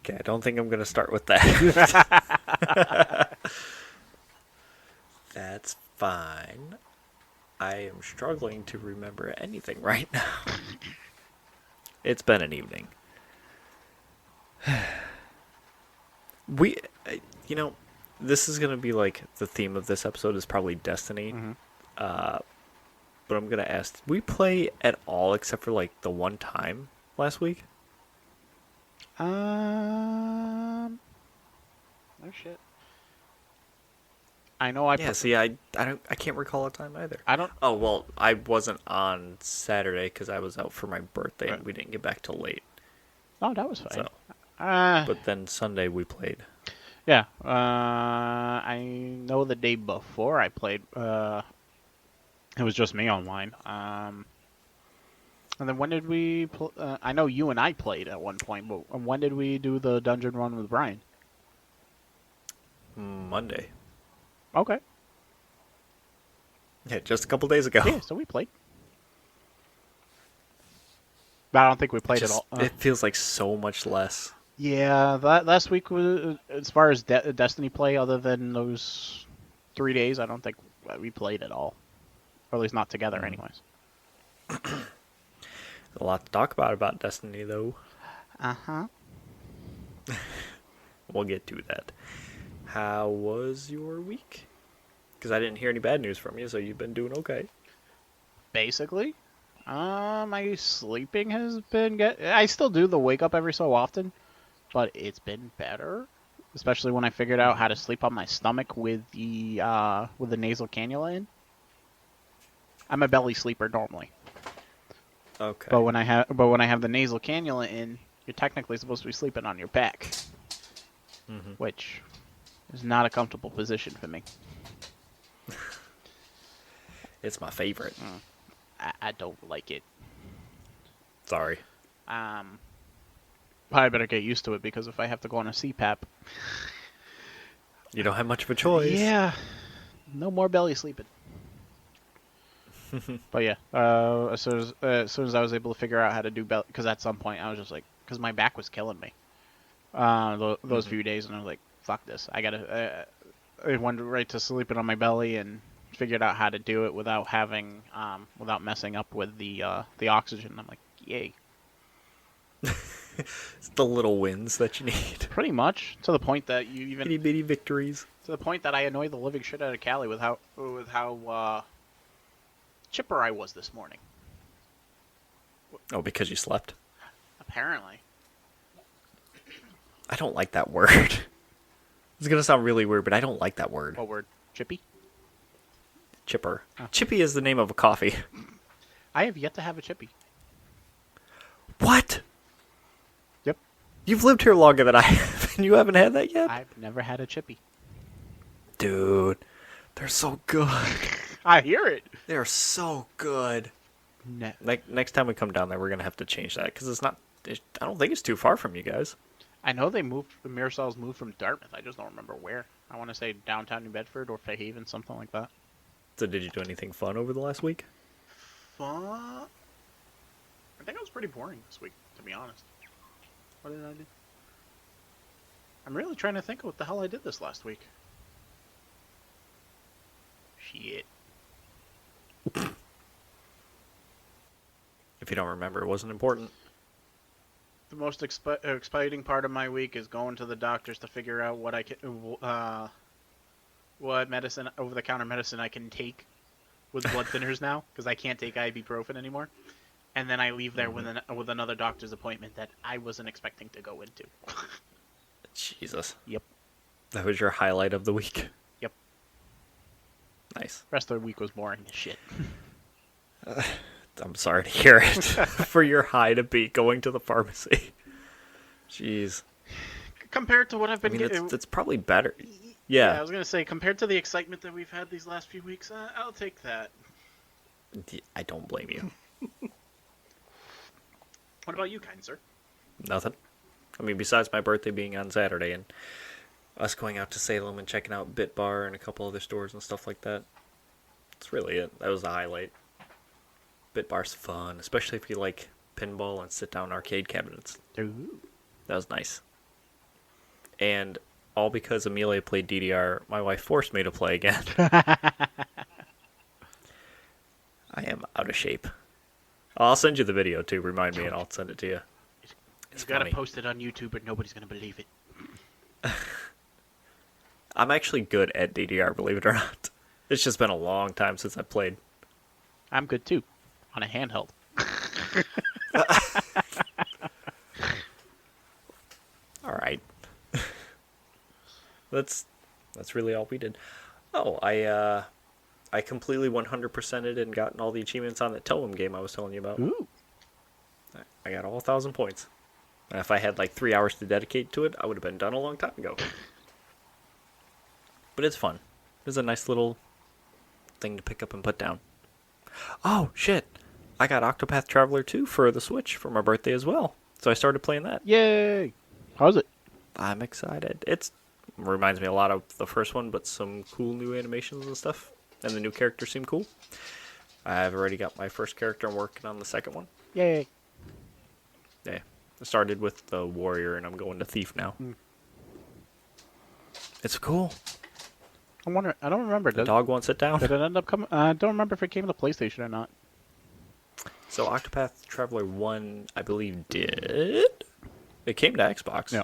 Okay, I don't think I'm going to start with that. That's fine. I am struggling to remember anything right now. It's been an evening. We, this is going to be like the theme of this episode is probably Destiny. Mm-hmm. But I'm going to ask, did we play at all except for like the one time last week? No shit. I know I. Yeah, see, I can't recall a time either. I don't. Oh well, I wasn't on Saturday because I was out for my birthday Right. and we didn't get back till late. Oh, that was fine. So, But but then Sunday we played. yeah, I know the day before I played. It was just me online. And then when did we? I know you and I played at one point, but when did we do the dungeon run with Brian? Monday. Okay. Yeah, just a couple days ago. Yeah, so we played. But I don't think we played at all. It feels like so much less. Yeah, that last week was as far as Destiny play. Other than those 3 days, I don't think we played at all, or at least not together, anyways. A lot to talk about Destiny, though. Uh-huh. We'll get to that. How was your week? Because I didn't hear any bad news from you, so you've been doing okay. Basically, my sleeping has been I still do the wake up every so often, but it's been better. Especially when I figured out how to sleep on my stomach with the nasal cannula in. I'm a belly sleeper normally. Okay. But when I have the nasal cannula in, you're technically supposed to be sleeping on your back, which is not a comfortable position for me. It's my favorite. I don't like it. Sorry. Probably better get used to it because if I have to go on a CPAP, You don't have much of a choice. yeah, no more belly sleeping. But yeah, as soon as I was able to figure out how to do belly, because at some point I was just like, because my back was killing me, those few days, and I was like, fuck this, I gotta. I went right to sleeping on my belly and figured out how to do it without having, without messing up with the oxygen. I'm like, yay. It's the little wins that you need. Pretty much to the point that you even Itty bitty victories. to the point that I annoyed the living shit out of Callie with how chipper I was this morning. Oh, because you slept? Apparently. I don't like that word. It's going to sound really weird, but I don't like that word. What word? Chippy? Chipper. Oh. Chippy is the name of a coffee. I have yet to have a chippy. What? Yep. You've lived here longer than I have, and you haven't had that yet? I've never had a chippy. Dude, they're so good. I hear it. They're so good. Next time we come down there, we're going to have to change that, because I don't think it's too far from you guys. I know the Mirasol's moved from Dartmouth. I just don't remember where. I want to say downtown New Bedford or Fairhaven, something like that. So did you do anything fun over the last week? Fun? I think it was pretty boring this week, to be honest. What did I do? I'm really trying to think of what the hell I did this last week. Shit. If you don't remember, it wasn't important. The most exciting part of my week is going to the doctors to figure out what I can, what medicine, over-the-counter medicine I can take with blood thinners now, because I can't take ibuprofen anymore. And then I leave there with another doctor's appointment that I wasn't expecting to go into. Jesus. Yep. That was your highlight of the week. Yep. Nice. Rest of the week was boring as shit. I'm sorry to hear it. For your high to be going to the pharmacy. Jeez. Compared to what I've been I mean, getting... it's probably better. I Yeah. was going to say, compared to the excitement that we've had these last few weeks, I'll take that. I don't blame you. What about you, kind sir? Nothing. I mean, besides my birthday being on Saturday and us going out to Salem and checking out Bit Bar and a couple other stores and stuff like that. That's really it. That was the highlight. Bit Bar's fun, especially if you like pinball and sit-down arcade cabinets. Ooh. That was nice. And all because Amelia played DDR, my wife forced me to play again. I am out of shape. I'll send you the video too. Remind me, and I'll send it to you. It's got to post it on YouTube, but nobody's gonna believe it. I'm actually good at DDR, believe it or not. It's just been a long time since I played. I'm good too, on a handheld. All right. That's really all we did. Oh, I completely 100%ed and gotten all the achievements on that Toem game I was telling you about. Ooh. I got all 1,000 points. And if I had like 3 hours to dedicate to it, I would have been done a long time ago. But it's fun. It's a nice little thing to pick up and put down. Oh, shit. I got Octopath Traveler 2 for the Switch for my birthday as well. So I started playing that. Yay! How's it? I'm excited. It reminds me a lot of the first one, but some cool new animations and stuff. And the new characters seem cool. I've already got my first character. I'm working on the second one. Yay! Yeah. I started with the warrior, and I'm going to thief now. It's cool. I wonder. I don't remember. The dog won't sit down. Did it end up coming? I don't remember if it came to PlayStation or not. So Octopath Traveler 1, I believe, did. It came to Xbox. Yeah.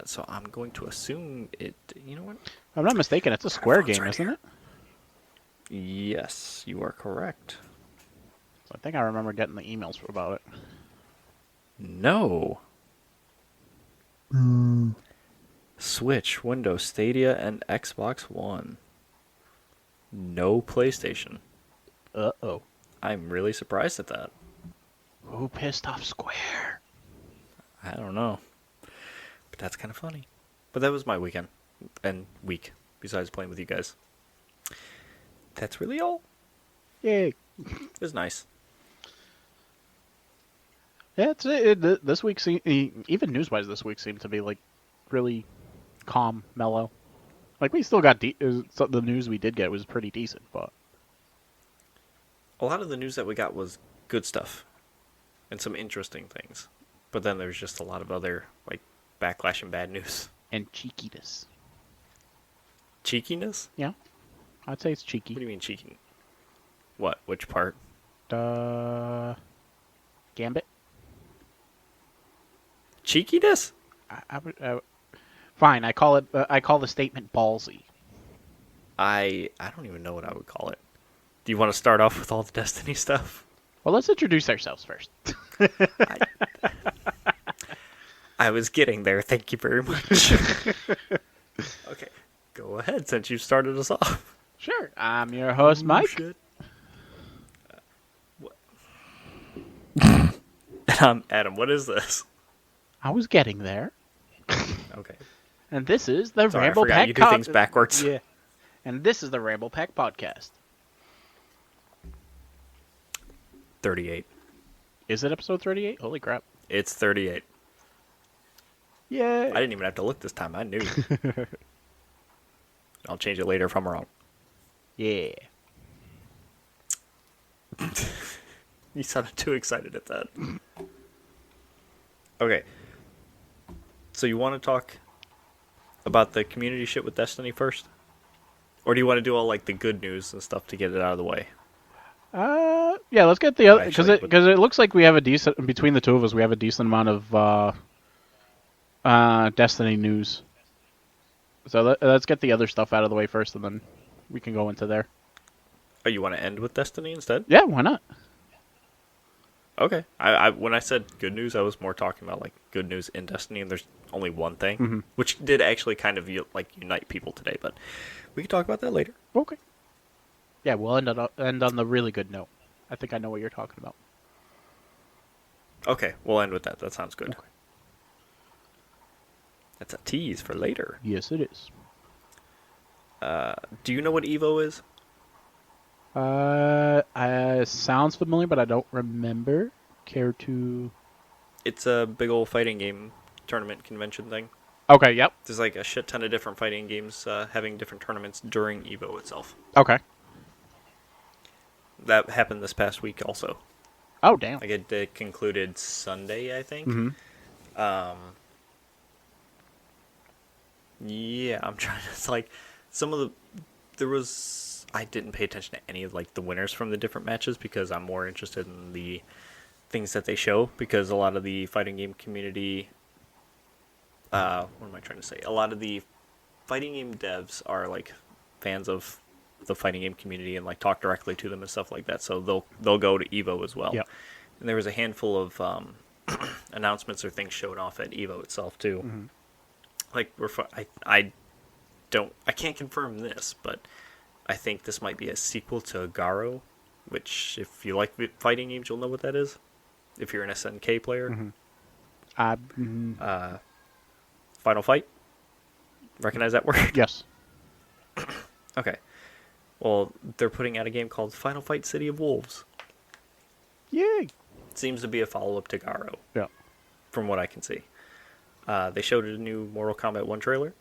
So I'm going to assume it. You know what? If I'm not mistaken, it's a Square game, right isn't here. it? Yes, you are correct. So I think I remember getting the emails about it. No. Switch, Windows, Stadia, and Xbox One. No PlayStation. Uh-oh. I'm really surprised at that. Who pissed off Square? I don't know. But that's kind of funny. But that was my weekend and week, besides playing with you guys. That's really all. Yay. It was nice. Yeah, this week, even news-wise, this week seemed to be, like, really calm, mellow. Like, we still got... the news we did get was pretty decent, but... A lot of the news that we got was good stuff. And some interesting things. But then there's just a lot of other, like, backlash and bad news. And cheekiness. Cheekiness? Yeah. I'd say it's cheeky. What do you mean cheeky? What? Which part? Gambit? Cheekiness? Fine, I call it. I call the statement ballsy. I don't even know what I would call it. Do you want to start off with all the Destiny stuff? Well, let's introduce ourselves first. I was getting there. Thank you very much. Okay, go ahead since you started us off. Sure. I'm your host, Mike. Shit. What? And I'm Adam. What is this? I was getting there. Okay. And this is the Sorry, I Ramblepack. forgot you do things backwards. Yeah. And this is the Ramblepack Podcast. 38. Is it episode 38? Holy crap. It's 38. Yay. I didn't even have to look this time. I knew. I'll change it later if I'm wrong. Yeah. You sounded too excited at that. Okay. So you want to talk about the community shit with Destiny first? Or do you want to do all like the good news and stuff to get it out of the way? Yeah, let's get the other, because Actually, it looks like we have a decent, between the two of us, we have a decent amount of Destiny news. So let's get the other stuff out of the way first, and then we can go into there. Oh, you want to end with Destiny instead? Yeah, why not? Okay. I when I said good news, I was more talking about like good news in Destiny, and there's only one thing, which did actually kind of like unite people today. But we can talk about that later. Okay. Yeah, we'll end on the really good note. I think I know what you're talking about. Okay, we'll end with that. That sounds good. Okay. That's a tease for later. Yes, it is. Do you know what Evo is? Sounds familiar, but I don't remember. Care to? It's a big old fighting game tournament convention thing. Okay, yep. There's like a shit ton of different fighting games having different tournaments during Evo itself. Okay. That happened this past week also. Oh, damn. Like it concluded Sunday, I think. Mm-hmm. Yeah, I'm trying to. It's like some of the there was. I didn't pay attention to any of like the winners from the different matches because I'm more interested in the things that they show because a lot of the fighting game community. What am I trying to say? A lot of the fighting game devs are like fans of the fighting game community and like talk directly to them and stuff like that. So they'll go to Evo as well. Yep. And there was a handful of announcements or things showed off at Evo itself too. Mm-hmm. Like I can't confirm this, but I think this might be a sequel to Garo, which if you like fighting games, you'll know what that is. If you're an SNK player, Final Fight. Recognize that word? Yes. Okay. Well, they're putting out a game called Final Fight City of Wolves. Yay! Seems to be a follow-up to Garo, Yeah. from what I can see. They showed a new Mortal Kombat 1 trailer,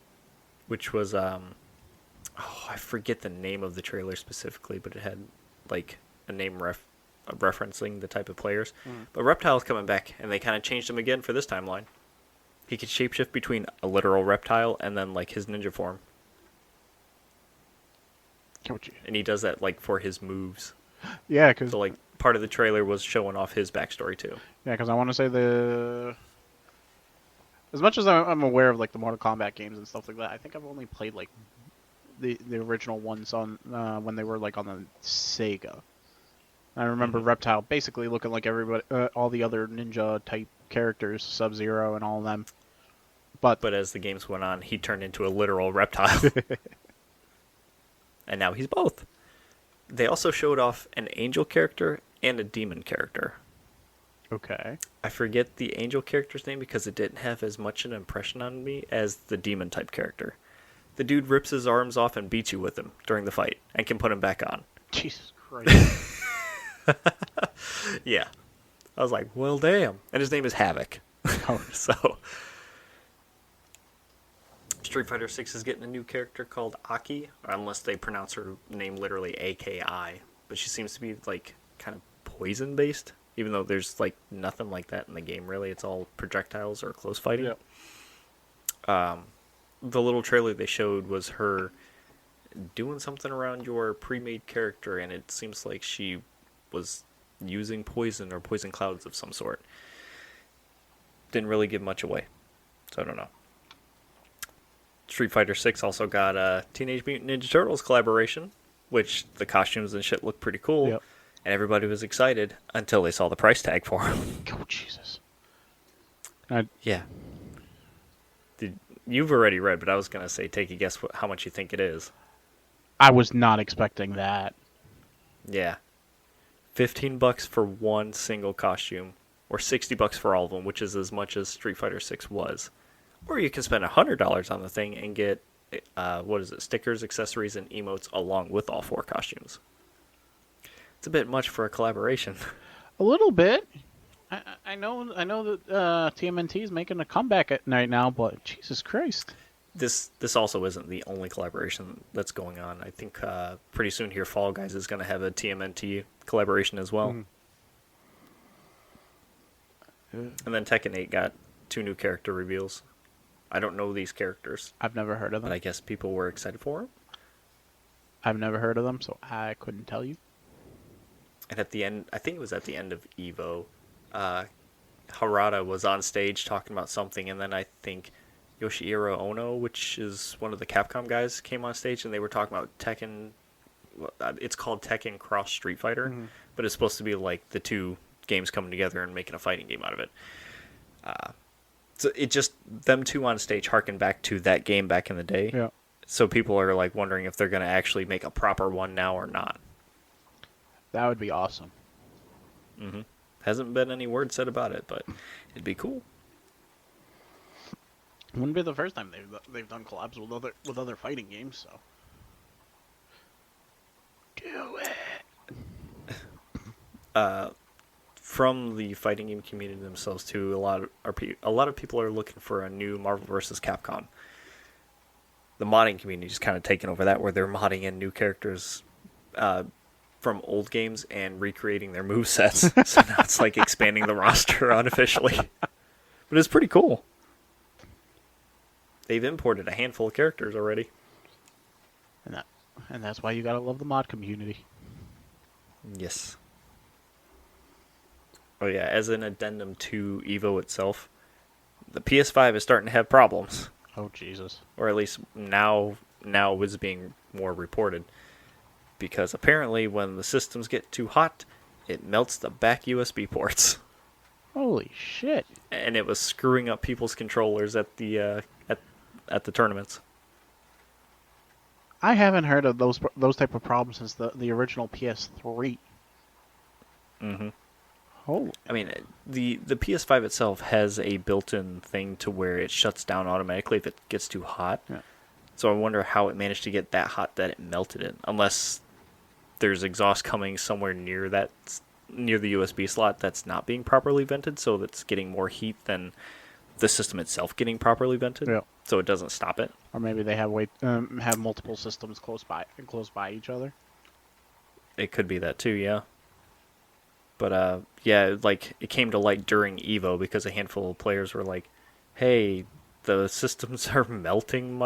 which was, I forget the name of the trailer specifically, but it had, like, a name referencing the type of players. But Reptile's coming back, and they kind of changed him again for this timeline. He could shapeshift between a literal reptile and then, like, his ninja form. And he does that, like, for his moves. Yeah, because So, like, part of the trailer was showing off his backstory, too. I want to say as much as I'm aware of like the Mortal Kombat games and stuff like that, I think I've only played like the original ones on when they were like on the Sega. I remember Reptile basically looking like everybody, all the other ninja type characters, Sub-Zero and all of them. But as the games went on, he turned into a literal reptile. And now he's both. They also showed off an angel character and a demon character. Okay. I forget the angel character's name because it didn't have as much an impression on me as the demon type character. The dude rips his arms off and beats you with them during the fight and can put them back on. Jesus Christ. Yeah. I was like, well, damn. And his name is Havoc. So, Street Fighter 6 is getting a new character called Aki, unless they pronounce her name literally AKI. But she seems to be, like, kind of poison-based, even though there's, like, nothing like that in the game, really. It's all projectiles or close fighting. Yeah. The little trailer they showed was her doing something around your pre-made character, and it seems like she was using poison or poison clouds of some sort. Didn't really give much away, so I don't know. Street Fighter 6 also got a Teenage Mutant Ninja Turtles collaboration, which the costumes and shit look pretty cool, Yep. and everybody was excited until they saw the price tag for them. Oh, Jesus. Yeah. You've already read, but I was going to say, take a guess how much you think it is. I was not expecting that. Yeah. $15 for one single costume, or $60 for all of them, which is as much as Street Fighter 6 was. Or you can spend $100 on the thing and get, stickers, accessories, and emotes along with all 4 costumes. It's a bit much for a collaboration. A little bit. I know that TMNT is making a comeback at night now, but Jesus Christ. This also isn't the only collaboration that's going on. I think pretty soon here, Fall Guys is going to have a TMNT collaboration as well. And then Tekken 8 got 2 new character reveals. I don't know these characters. I've never heard of them. But I guess people were excited for them. I've never heard of them, so I couldn't tell you. And at the end, I think it was at the end of EVO, Harada was on stage talking about something, and then I think Yoshihiro Ono, which is one of the Capcom guys, came on stage, and they were talking about Tekken. It's called Tekken Cross Street Fighter, but it's supposed to be like the 2 games coming together and making a fighting game out of it. So it just, them 2 on stage harken back to that game back in the day. Yeah. So people are like wondering if they're going to actually make a proper one now or not. That would be awesome. Hasn't been any word said about it, but it'd be cool. Wouldn't be the first time they've done collabs with other fighting games, so do it. From the fighting game community themselves too, a lot of people are looking for a new Marvel vs. Capcom. The modding community is kind of taking over that, where they're modding in new characters from old games and recreating their movesets. So now it's like expanding the roster unofficially. But it's pretty cool. they've imported a handful of characters already. And that's why you gotta love the mod community. Yes. Oh yeah, as an addendum to Evo itself, the PS5 is starting to have problems. Oh Jesus! Or at least now is being more reported. Because apparently when the systems get too hot, it melts the back USB ports. Holy shit! And it was screwing up people's controllers at the tournaments. I haven't heard of those type of problems since the original PS3. Mm-hmm. Oh, I mean, the PS5 itself has a built-in thing to where it shuts down automatically if it gets too hot. yeah. So I wonder how it managed to get that hot that it melted it. Unless there's exhaust coming somewhere near the USB slot that's not being properly vented, so that's getting more heat than the system itself getting properly vented. Yeah. So it doesn't stop it. Or maybe they have have multiple systems close by each other. It could be that too, yeah. But yeah, like it came to light during Evo because a handful of players were like, "Hey, the systems are melting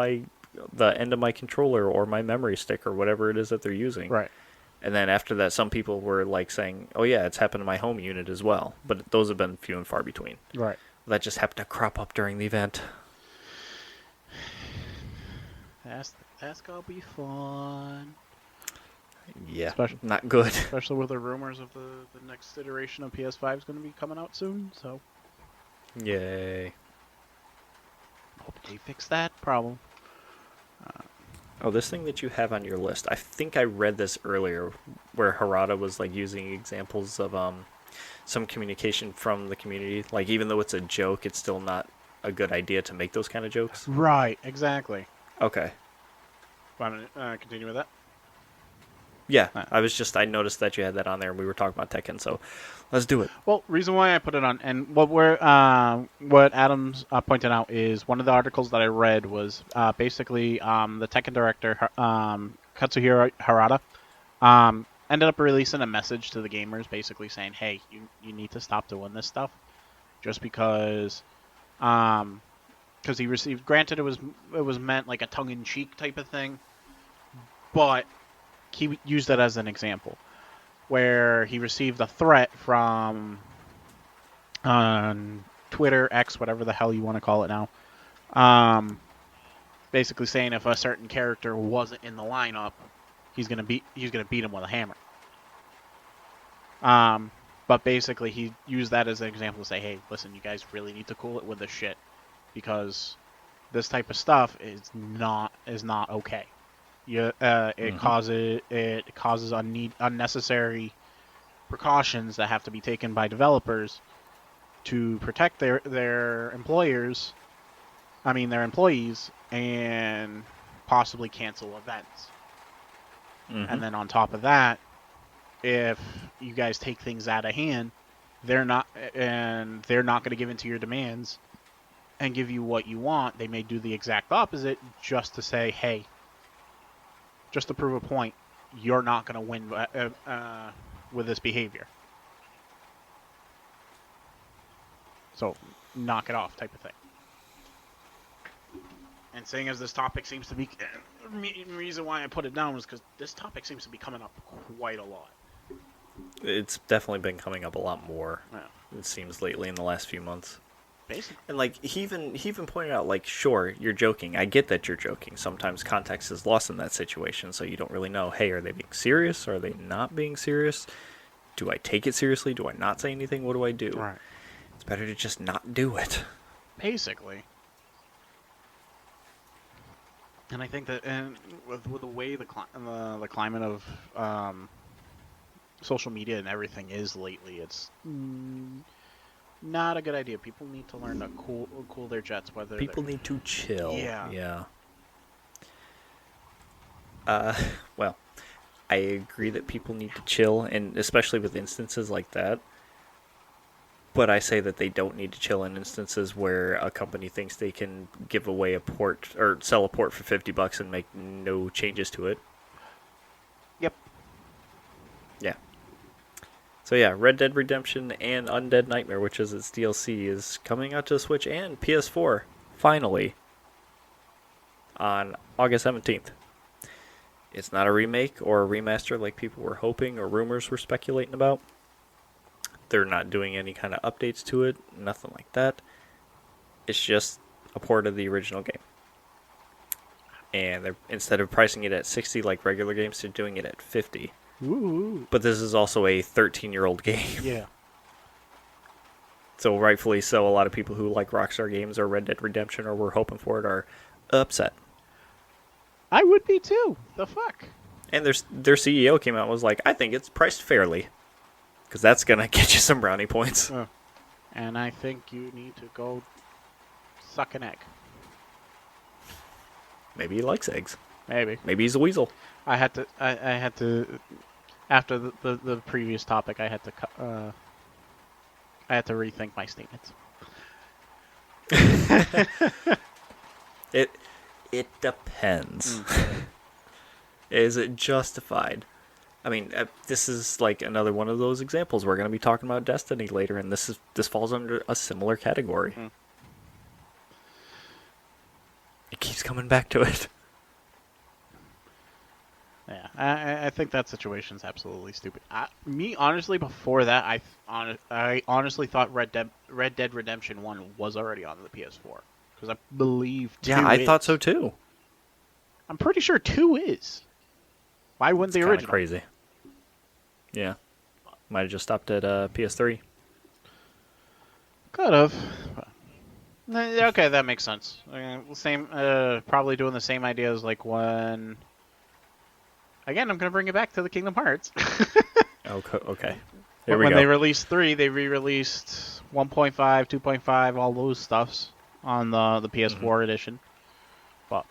the end of my controller or my memory stick or whatever it is that they're using." Right. And then after that, some people were like saying, "Oh yeah, it's happened to my home unit as well." But those have been few and far between. Right. That just happened to crop up during the event. That's gonna be fun. Yeah, not good. Especially with the rumors of the next iteration of PS5 is going to be coming out soon. So, Yay. hope they fix that problem. Oh, this thing that you have on your list, I think I read this earlier, where Harada was like using examples of some communication from the community. Like, even though it's a joke, it's still not a good idea to make those kind of jokes. Right, exactly. Okay. Want to continue with that? Yeah, I noticed that you had that on there, and we were talking about Tekken, so let's do it. Well, reason why I put it on, and what Adams pointed out is one of the articles that I read was basically the Tekken director Katsuhiro Harada ended up releasing a message to the gamers, basically saying, "Hey, you need to stop doing this stuff," just because he received. Granted, it was meant like a tongue-in-cheek type of thing, but he used that as an example, where he received a threat from Twitter, X, whatever the hell you want to call it now, basically saying if a certain character wasn't in the lineup, he's gonna beat him with a hammer. But basically, he used that as an example to say, "Hey, listen, you guys really need to cool it with this shit, because this type of stuff is not okay. It causes unnecessary precautions that have to be taken by developers to protect their employees, and possibly cancel events. Mm-hmm. And then on top of that, if you guys take things out of hand, they're not going to give in to your demands and give you what you want. They may do the exact opposite just to say, hey, just to prove a point, you're not going to win with this behavior. So, knock it off type of thing." And seeing as this topic seems to be... reason why I put it down was because this topic seems to be coming up quite a lot. It's definitely been coming up a lot more, Yeah. it seems, lately in the last few months. Basically. And like he even pointed out, like, sure, you're joking. I get that you're joking. Sometimes context is lost in that situation, so you don't really know, hey, are they being serious? Are they not being serious? Do I take it seriously? Do I not say anything? What do I do? Right. It's better to just not do it. Basically. And I think that, and with the way the climate of social media and everything is lately, it's not a good idea. People need to learn to cool their jets. People need to chill. Yeah. Well, I agree that people need to chill, and especially with instances like that. But I say that they don't need to chill in instances where a company thinks they can give away a port or sell a port for $50 and make no changes to it. Yep. Yeah. So yeah, Red Dead Redemption and Undead Nightmare, which is its DLC, is coming out to Switch and PS4. Finally. on August 17th. It's not a remake or a remaster like people were hoping or rumors were speculating about. They're not doing any kind of updates to it, nothing like that. It's just a port of the original game. And they're, instead of pricing it at $60 like regular games, they're doing it at $50. Ooh. But this is also a 13-year-old game. Yeah. So rightfully so, a lot of people who like Rockstar games or Red Dead Redemption or were hoping for it are upset. I would be too. The fuck? And their CEO came out and was like, I think it's priced fairly. Because that's going to get you some brownie points. Oh. And I think you need to go suck an egg. Maybe he likes eggs. Maybe. Maybe he's a weasel. I had to, after the previous topic, I had to rethink my statements. It depends. Is it justified? I mean, this is like another one of those examples. We're going to be talking about Destiny later, and this falls under a similar category. It keeps coming back to it. Yeah, I think that situation's absolutely stupid. Honestly, before that, I honestly thought Red Dead Redemption 1 was already on the PS4. Because I believe 2 I thought so too. I'm pretty sure 2 is. Why wouldn't the original? Crazy. Yeah. Might have just stopped at PS3. Could have. Okay, that makes sense. Same, probably doing the same idea as like when... Again, I'm going to bring it back to the Kingdom Hearts. Okay. Here we when go. they released 3, they re-released 1.5, 2.5, all those stuffs on the PS4 edition. But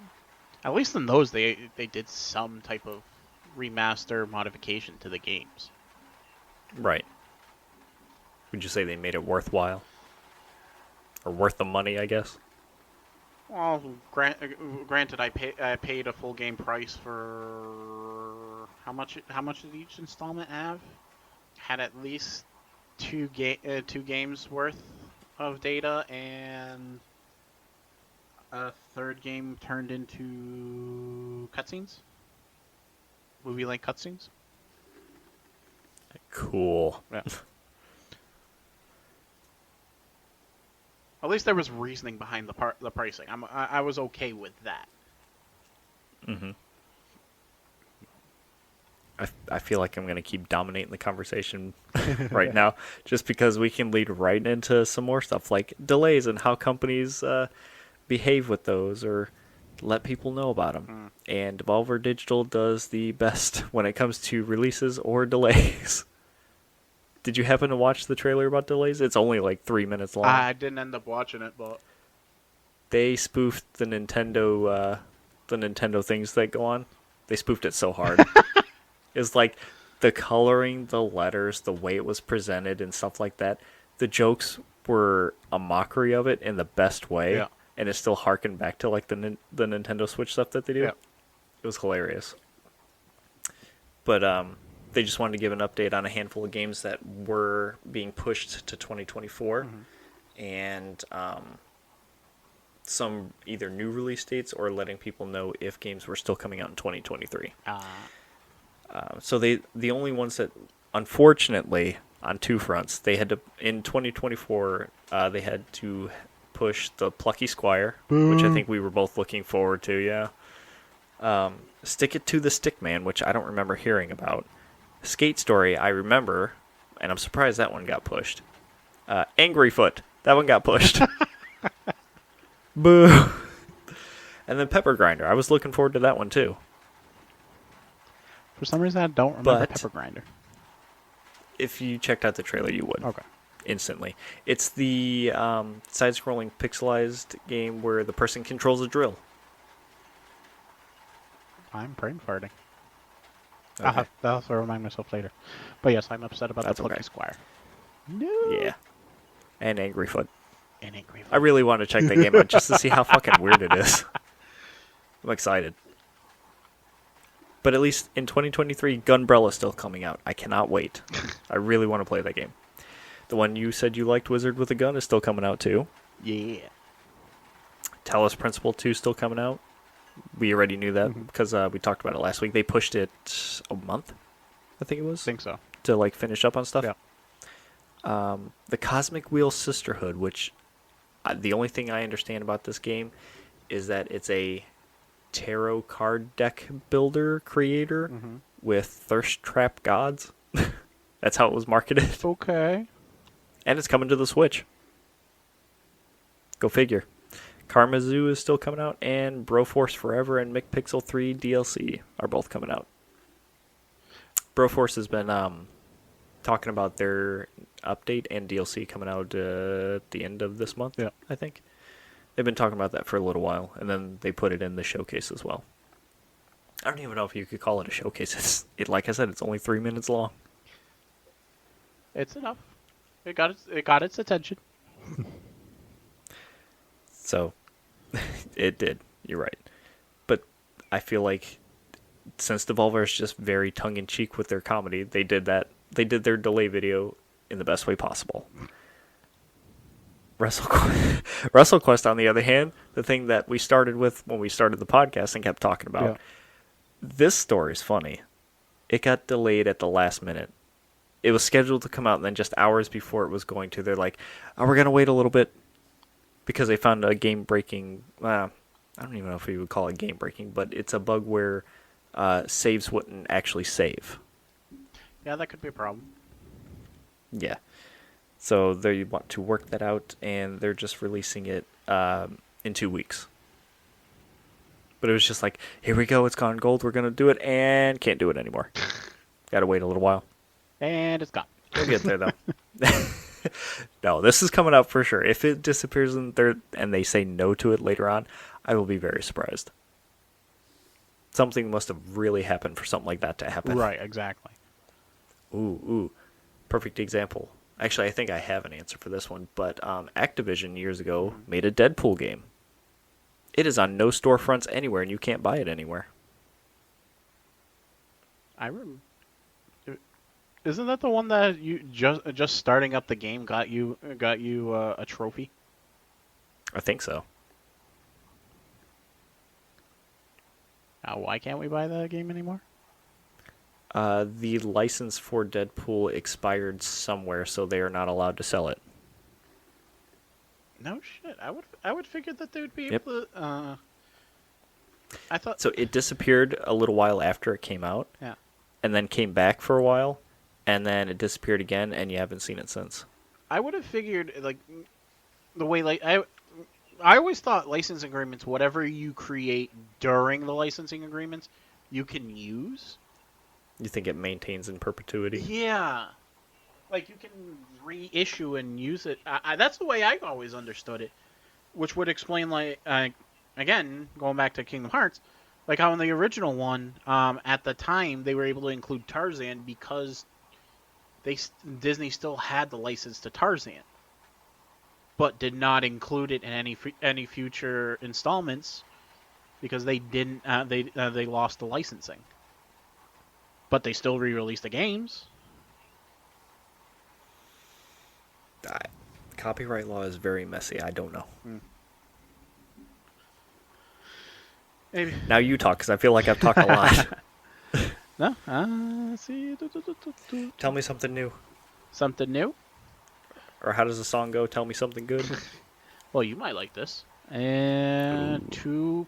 at least in those, they did some type of remaster modification to the games. Right. Would you say they made it worthwhile? Or worth the money, I guess? Well, granted, I paid a full game price for how much did each installment have? Had at least two games worth of data, and a third game turned into cutscenes, movie-like cutscenes. Cool. Yeah. At least there was reasoning behind the pricing. I was okay with that. Mm-hmm. I feel like I'm going to keep dominating the conversation right now, just because we can lead right into some more stuff like delays and how companies behave with those or let people know about them. And Devolver Digital does the best when it comes to releases or delays. Did you happen to watch the trailer about delays? It's only like 3 minutes long. I didn't end up watching it, but they spoofed the Nintendo things that go on. They spoofed it so hard. It's like the coloring, the letters, the way it was presented, and stuff like that. The jokes were a mockery of it in the best way, and it still harkened back to like the Nintendo Switch stuff that they do. Yeah. It was hilarious. But they just wanted to give an update on a handful of games that were being pushed to 2024, and some either new release dates or letting people know if games were still coming out in 2023. So the only ones that, unfortunately, on two fronts, they had to, in 2024, they had to push the Plucky Squire, which I think we were both looking forward to, Stick It to the Stickman, which I don't remember hearing about. Skate Story, I remember, and I'm surprised that one got pushed. Angry Foot, that one got pushed. Boo! And then Pepper Grinder, I was looking forward to that one too. For some reason, I don't remember Pepper Grinder. If you checked out the trailer, you would. Okay. Instantly. It's the side-scrolling pixelized game where the person controls a drill. I'm brain farting. Okay. I'll have to remind myself later. But yes, I'm upset about the Plucky Squire. No. Yeah. And Angry Foot. And Angry Foot. I really want to check that game out just to see how fucking weird it is. I'm excited. But at least in 2023, Gunbrella's still coming out. I cannot wait. I really want to play that game. The one you said you liked, Wizard with a Gun, is still coming out too. Yeah. Talos Principle 2 still coming out. We already knew that because we talked about it last week. They pushed it a month, I think it was. I think so. To like finish up on stuff. Yeah. The Cosmic Wheel Sisterhood, which the only thing I understand about this game is that it's a tarot card deck builder creator with thirst trap gods. That's how it was marketed. Okay. And it's coming to the Switch. Go figure. Karma Zoo is still coming out, and Broforce Forever and McPixel 3 DLC are both coming out. Broforce has been talking about their update and DLC coming out at the end of this month, I think. They've been talking about that for a little while, and then they put it in the showcase as well. I don't even know if you could call it a showcase. Like I said, it's only 3 minutes long. It's enough. It got its attention. So, it did. You're right. But I feel like since Devolver is just very tongue-in-cheek with their comedy, they did that. They did their delay video in the best way possible. Wrestlequest, on the other hand, the thing that we started with when we started the podcast and kept talking about, this story's funny. It got delayed at the last minute. It was scheduled to come out, and then just hours before it was going to, they're like, oh, we're going to wait a little bit because they found a game-breaking... I don't even know if we would call it game-breaking, but it's a bug where saves wouldn't actually save. Yeah, that could be a problem. Yeah. So they want to work that out, and they're just releasing it in 2 weeks. But it was just like, here we go, it's gone gold, we're going to do it, and can't do it anymore. Got to wait a little while. And it's gone. We'll get there, though. No, this is coming out for sure. If it disappears and they say no to it later on, I will be very surprised. Something must have really happened for something like that to happen. Right, exactly. Ooh. Perfect example. Actually, I think I have an answer for this one, but Activision years ago made a Deadpool game. It is on no storefronts anywhere, and you can't buy it anywhere. I remember. Isn't that the one that you just starting up the game got you a trophy? I think so. Why can't we buy that game anymore? The license for Deadpool expired somewhere, so they are not allowed to sell it. No shit. I would figure that they would be able to. I thought so. It disappeared a little while after it came out. Yeah. And then came back for a while, and then it disappeared again, and you haven't seen it since. I would have figured like the way I always thought license agreements, whatever you create during the licensing agreements, you can use. You think it maintains in perpetuity? Yeah. Like, you can reissue and use it. That's the way I always understood it. Which would explain, like, again, going back to Kingdom Hearts, like how in the original one, at the time, they were able to include Tarzan because Disney still had the license to Tarzan. But did not include it in any future installments because they didn't. They lost the licensing. But they still re-released the games. Copyright law is very messy. I don't know. Maybe. Now you talk, because I feel like I've talked a lot. No? See. Tell me something new. Something new? Or how does the song go? Tell me something good. Well, you might like this. And two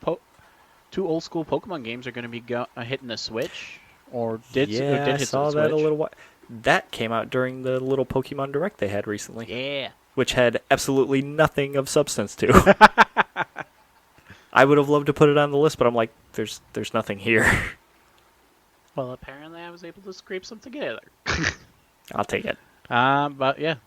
old school Pokemon games are going to be hitting the Switch. Or did hit I saw the that Switch. a little while. That came out during the little Pokemon Direct they had recently. Yeah. Which had absolutely nothing of substance to. I would have loved to put it on the list, but I'm like, there's nothing here. Well, apparently I was able to scrape something together. I'll take it. But yeah.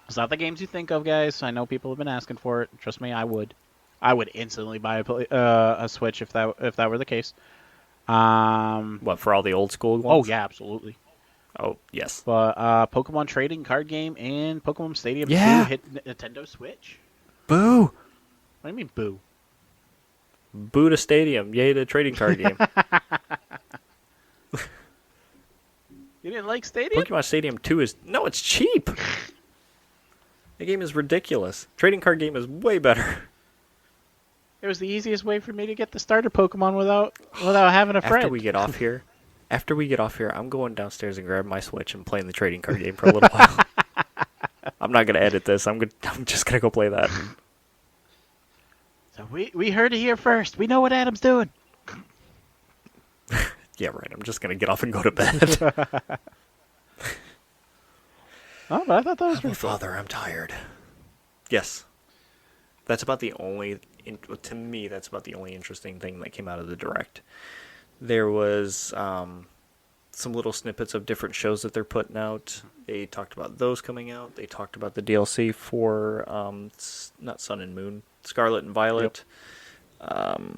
It's not the games you think of, guys. I know people have been asking for it. Trust me, I would. I would instantly buy a Switch if that were the case. What, for all the old school ones? Oh yeah, absolutely. Oh yes. But Pokemon trading card game and Pokemon Stadium 2 hit Nintendo Switch. Boo! What do you mean boo? Boo to Stadium. Yay to trading card game. You didn't like Stadium? Pokemon Stadium 2 is... No, it's cheap! The game is ridiculous. Trading card game is way better. It was the easiest way for me to get the starter Pokemon without having a friend. After we get off here, I'm going downstairs and grabbing my Switch and playing the trading card game for a little while. I'm not gonna edit this. I'm just gonna go play that. So we heard it here first. We know what Adam's doing. Yeah, right. I'm just gonna get off and go to bed. Oh, but I thought that was I'm a pretty cool. father. I'm tired. Yes, that's about the only. To me, that's about the only interesting thing that came out of the Direct. There was some little snippets of different shows that they're putting out. They talked about those coming out. They talked about the DLC for not Sun and Moon, Scarlet and Violet. Yep.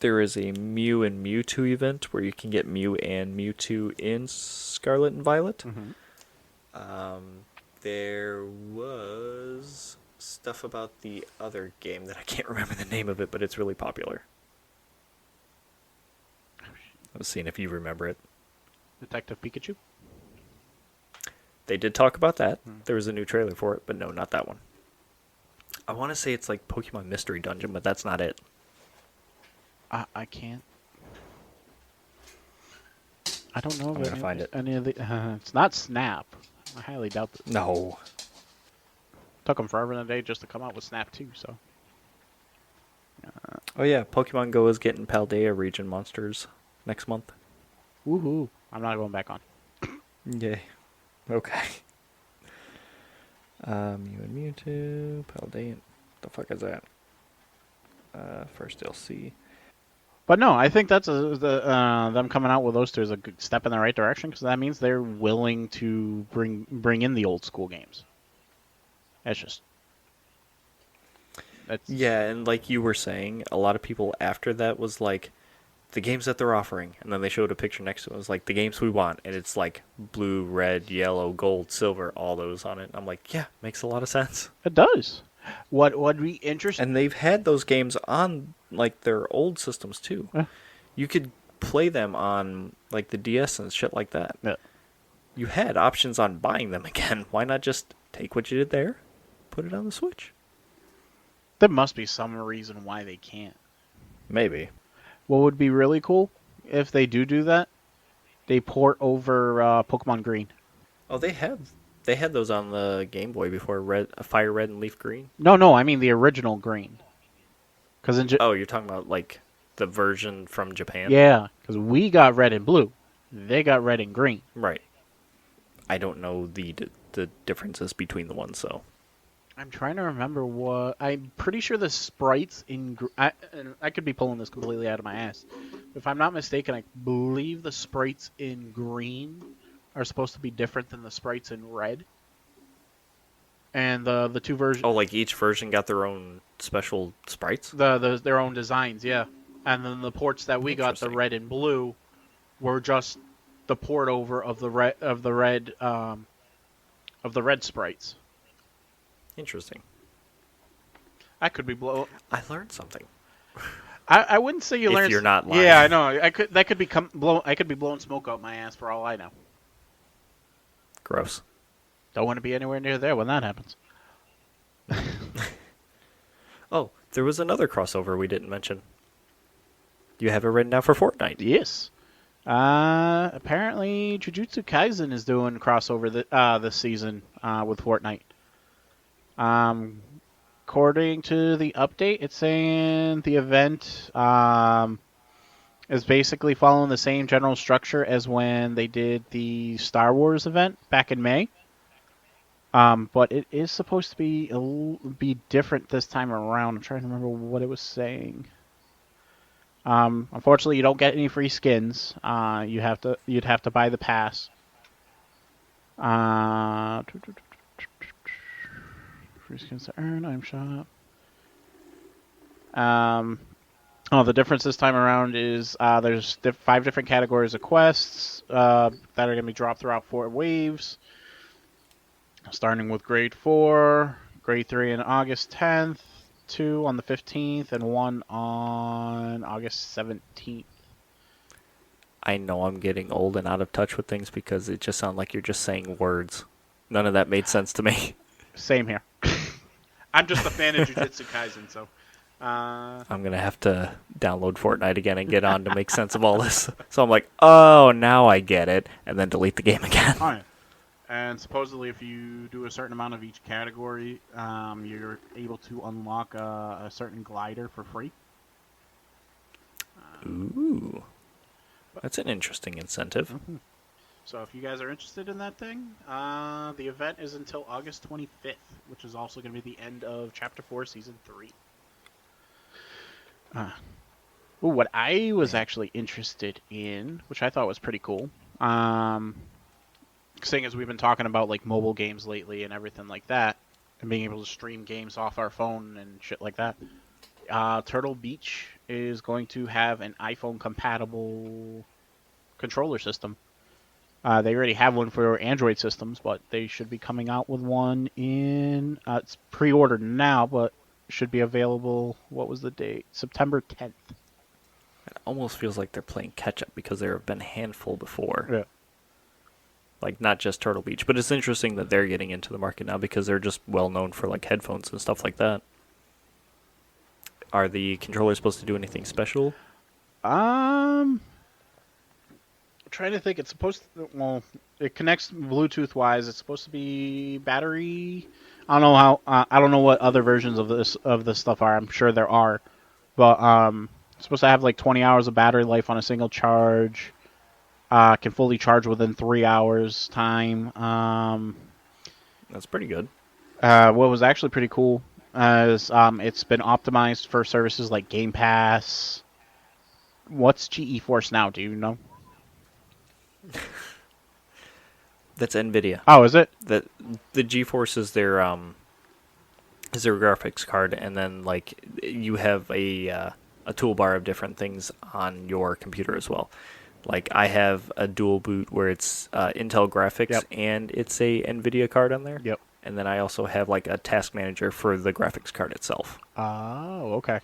There is a Mew and Mewtwo event where you can get Mew and Mewtwo in Scarlet and Violet. Mm-hmm. There was stuff about the other game that I can't remember the name of it, but it's really popular. I was seeing if you remember it. Detective Pikachu? They did talk about that. There was a new trailer for it, but no, not that one. I want to say it's like Pokemon Mystery Dungeon, but that's not it. I can't. I don't know. I'm going to find it. Any of the, it's not Snap. I highly doubt that. No. Took them forever and a day just to come out with Snap 2, so. Oh yeah, Pokemon Go is getting Paldea region monsters next month. Woohoo. I'm not going back on. Yay. Okay. Mew and Mewtwo, Paldea. The fuck is that? First DLC. But no, I think that's them coming out with those two is a good step in the right direction because that means they're willing to bring in the old school games. That's yeah, and like you were saying, a lot of people after that was like, the games that they're offering, and then they showed a picture next to it. It was like the games we want, and it's like blue, red, yellow, gold, silver, all those on it. I'm like, yeah, makes a lot of sense. It does. What would be interesting? And they've had those games on like their old systems too. Yeah. You could play them on like the DS and shit like that. Yeah. You had options on buying them again. Why not just take what you did there, put it on the Switch? There must be some reason why they can't. Maybe. What would be really cool if they do that? They port over Pokemon Green. Oh, they had those on the Game Boy before, Fire Red and Leaf Green. No, I mean the original Green. Oh, you're talking about like the version from Japan? Yeah, because we got Red and Blue. They got Red and Green. Right. I don't know the differences between the ones, so. I'm trying to remember what... I'm pretty sure the sprites in... I could be pulling this completely out of my ass. If I'm not mistaken, I believe the sprites in Green are supposed to be different than the sprites in Red. And the two versions... Oh, like each version got their own special sprites? Their own designs, yeah. And then the ports that we got, the Red and Blue, were just the port over of the red sprites. Interesting. I could be blown. I learned something. I wouldn't say you learned. If you're not lying. Yeah, I know. That could be blown. I could be blowing smoke out my ass for all I know. Gross. Don't want to be anywhere near there when that happens. Oh, there was another crossover we didn't mention. You have it written down for Fortnite. Yes. Apparently, Jujutsu Kaisen is doing crossover this season with Fortnite. According to the update, it's saying the event is basically following the same general structure as when they did the Star Wars event back in May. But it is supposed to be different this time around. I'm trying to remember what it was saying. Unfortunately, you don't get any free skins. You'd have to buy the pass. Free skins to earn, item shop. The difference this time around is there's 5 different categories of quests that are going to be dropped throughout 4 waves. Starting with Grade 4, Grade 3 on August 10th, 2 on the 15th, and 1 on August 17th. I know I'm getting old and out of touch with things because it just sounds like you're just saying words. None of that made sense to me. Same here. I'm just a fan of Jujutsu Kaisen, so. I'm going to have to download Fortnite again and get on to make sense of all this. So I'm like, oh, now I get it, and then delete the game again. All right. And supposedly, if you do a certain amount of each category, you're able to unlock a certain glider for free. Ooh. That's an interesting incentive. Mm-hmm. So if you guys are interested in that thing, the event is until August 25th, which is also going to be the end of Chapter 4, Season 3. What I was actually interested in, which I thought was pretty cool, seeing as we've been talking about like mobile games lately and everything like that, and being able to stream games off our phone and shit like that, Turtle Beach is going to have an iPhone-compatible controller system. They already have one for Android systems, but they should be coming out with one in... it's pre-ordered now, but should be available... What was the date? September 10th. It almost feels like they're playing catch-up because there have been a handful before. Yeah. Like, not just Turtle Beach. But it's interesting that they're getting into the market now because they're just well-known for, like, headphones and stuff like that. Are the controllers supposed to do anything special? I'm trying to think. It's supposed to... Well, it connects Bluetooth-wise. It's supposed to be battery... I don't know how... I don't know what other versions of this stuff are. I'm sure there are. But, it's supposed to have, like, 20 hours of battery life on a single charge. Can fully charge within 3 hours time. That's pretty good. What was actually pretty cool is it's been optimized for services like Game Pass. What's GeForce Now? Do you know? That's NVIDIA. Oh, is it? The GeForce is their graphics card, and then like you have a toolbar of different things on your computer as well. Like I have a dual boot where it's Intel graphics, Yep. and it's a NVIDIA card on there. Yep. And then I also have like a task manager for the graphics card itself. Oh, okay.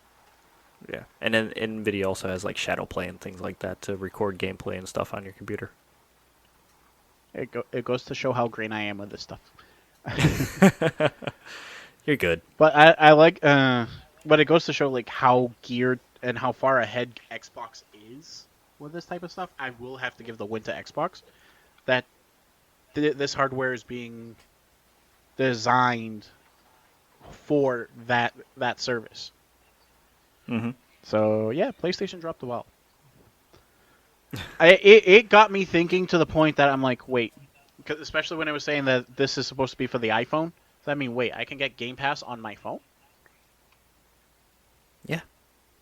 Yeah. And then NVIDIA also has like shadow play and things like that to record gameplay and stuff on your computer. It goes to show how green I am with this stuff. You're good. But I like, but it goes to show like how geared and how far ahead Xbox is with this type of stuff. I will have to give the win to Xbox. That this hardware is being designed for that service. Mm-hmm. So yeah, PlayStation dropped the ball. It got me thinking to the point that I'm like, wait, 'cause especially when I was saying that this is supposed to be for the iPhone. Does that mean, wait, I can get Game Pass on my phone? Yeah.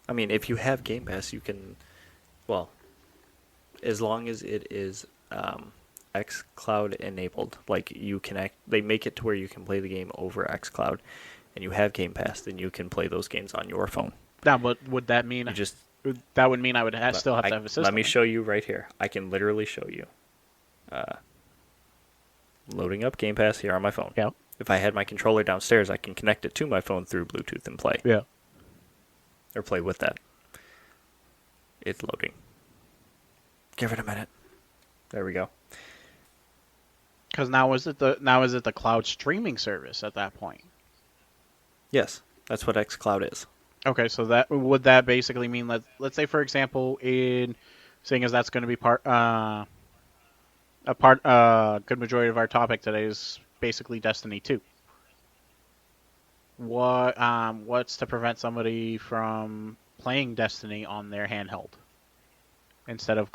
I mean, if you have Game Pass, you can, well, as long as it is xCloud enabled, like you connect, they make it to where you can play the game over xCloud, and you have Game Pass, then you can play those games on your phone. Now, but would that mean that would mean I would still have to have a system? Let me show you right here. I can literally show you. Loading up Game Pass here on my phone. Yeah. If I had my controller downstairs, I can connect it to my phone through Bluetooth and play. Yeah. Or play with that. It's loading. Give it a minute. There we go. Because now is it the cloud streaming service at that point? Yes, that's what xCloud is. Okay, so that basically mean let's say, for example, seeing as that's going to be good majority of our topic today is basically Destiny 2. What's to prevent somebody from playing Destiny on their handheld instead of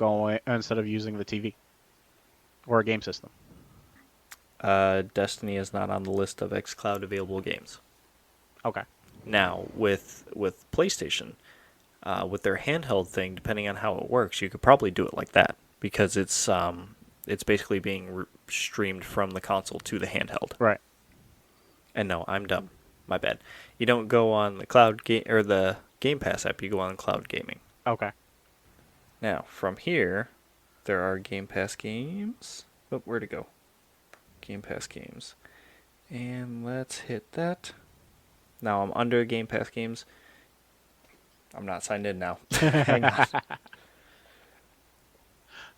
using the TV or a game system? Destiny is not on the list of xCloud available games. Okay. Now, with PlayStation, with their handheld thing, depending on how it works, you could probably do it like that because it's basically being streamed from the console to the handheld. Right. And no, I'm dumb. My bad. You don't go on the cloud or the Game Pass app. You go on cloud gaming. Okay. Now, from here, there are Game Pass games. Oh, where'd it go? Game Pass games. And let's hit that. Now I'm under Game Pass games. I'm not signed in now. Hang on.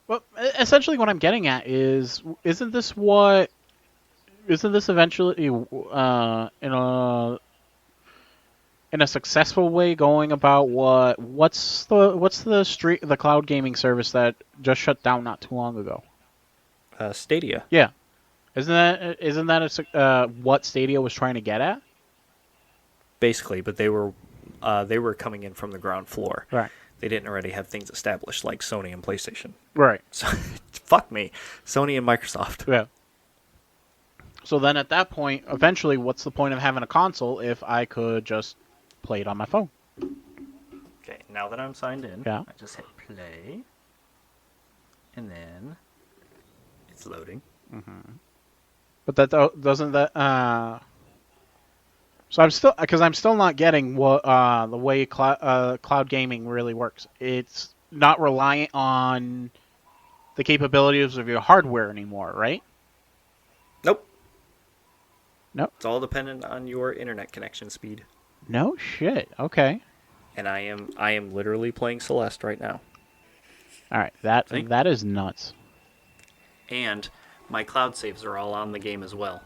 Well, essentially what I'm getting at is, isn't this eventually, in a successful way going about what's the cloud gaming service that just shut down not too long ago? Stadia. Yeah, isn't that what Stadia was trying to get at? Basically, but they were coming in from the ground floor. Right. They didn't already have things established like Sony and PlayStation. Right. So, fuck me, Sony and Microsoft. Yeah. So then at that point, eventually, what's the point of having a console if I could just play it on my phone? Okay, now that I'm signed in, Yeah. I just hit play, and then it's loading. But that doesn't that. So I'm still not getting what the way cloud gaming really works. It's not reliant on the capabilities of your hardware anymore, right? Nope. Nope. It's all dependent on your internet connection speed. No shit. Okay. And I am literally playing Celeste right now. All right. That is nuts. And my cloud saves are all on the game as well.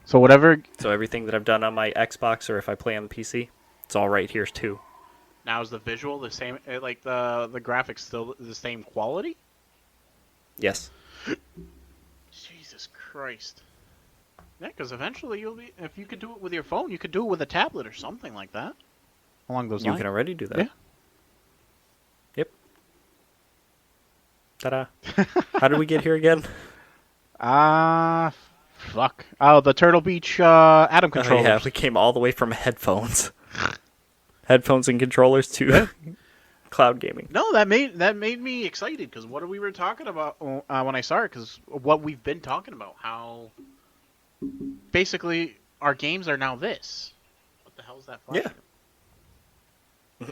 So whatever. So everything that I've done on my Xbox or if I play on the PC, it's all right here too. Now is the visual the same? Like the graphics still the same quality? Yes. Jesus Christ. Yeah, because eventually you'll be. If you could do it with your phone, you could do it with a tablet or something like that. Along those You lines. can already do that. Yeah. Yep. Ta-da. How did we get here again? Fuck. Oh, the Turtle Beach Atom controllers. Yeah, we came all the way from headphones. Headphones and controllers to cloud gaming. No, that made me excited because what we were talking about when I started, because what we've been talking about, how basically our games are now this. What the hell is that flash? Yeah.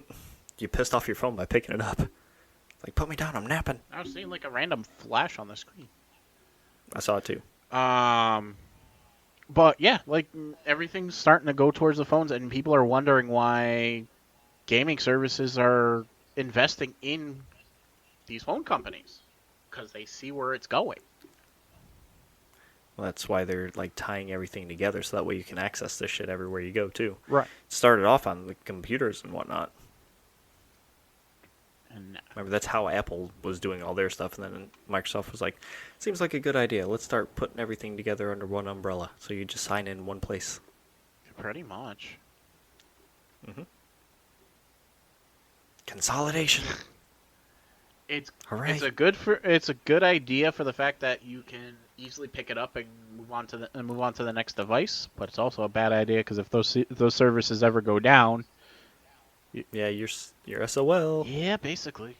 You pissed off your phone by picking it up. Like, put me down, I'm napping. I was seeing like a random flash on the screen. I saw it too. But yeah, like everything's starting to go towards the phones, and people are wondering why gaming services are investing in these phone companies because they see where it's going. Well, that's why they're like tying everything together so that way you can access this shit everywhere you go too. Right. It started off on the computers and whatnot. And Remember, that's how Apple was doing all their stuff, and then Microsoft was like, seems like a good idea. Let's start putting everything together under one umbrella. So you just sign in one place. pretty much. Consolidation. It's Hooray. it's a good idea for the fact that you can easily pick it up and move on to the next device, but it's also a bad idea because if those services ever go down, Yeah, you're SOL. yeah, basically.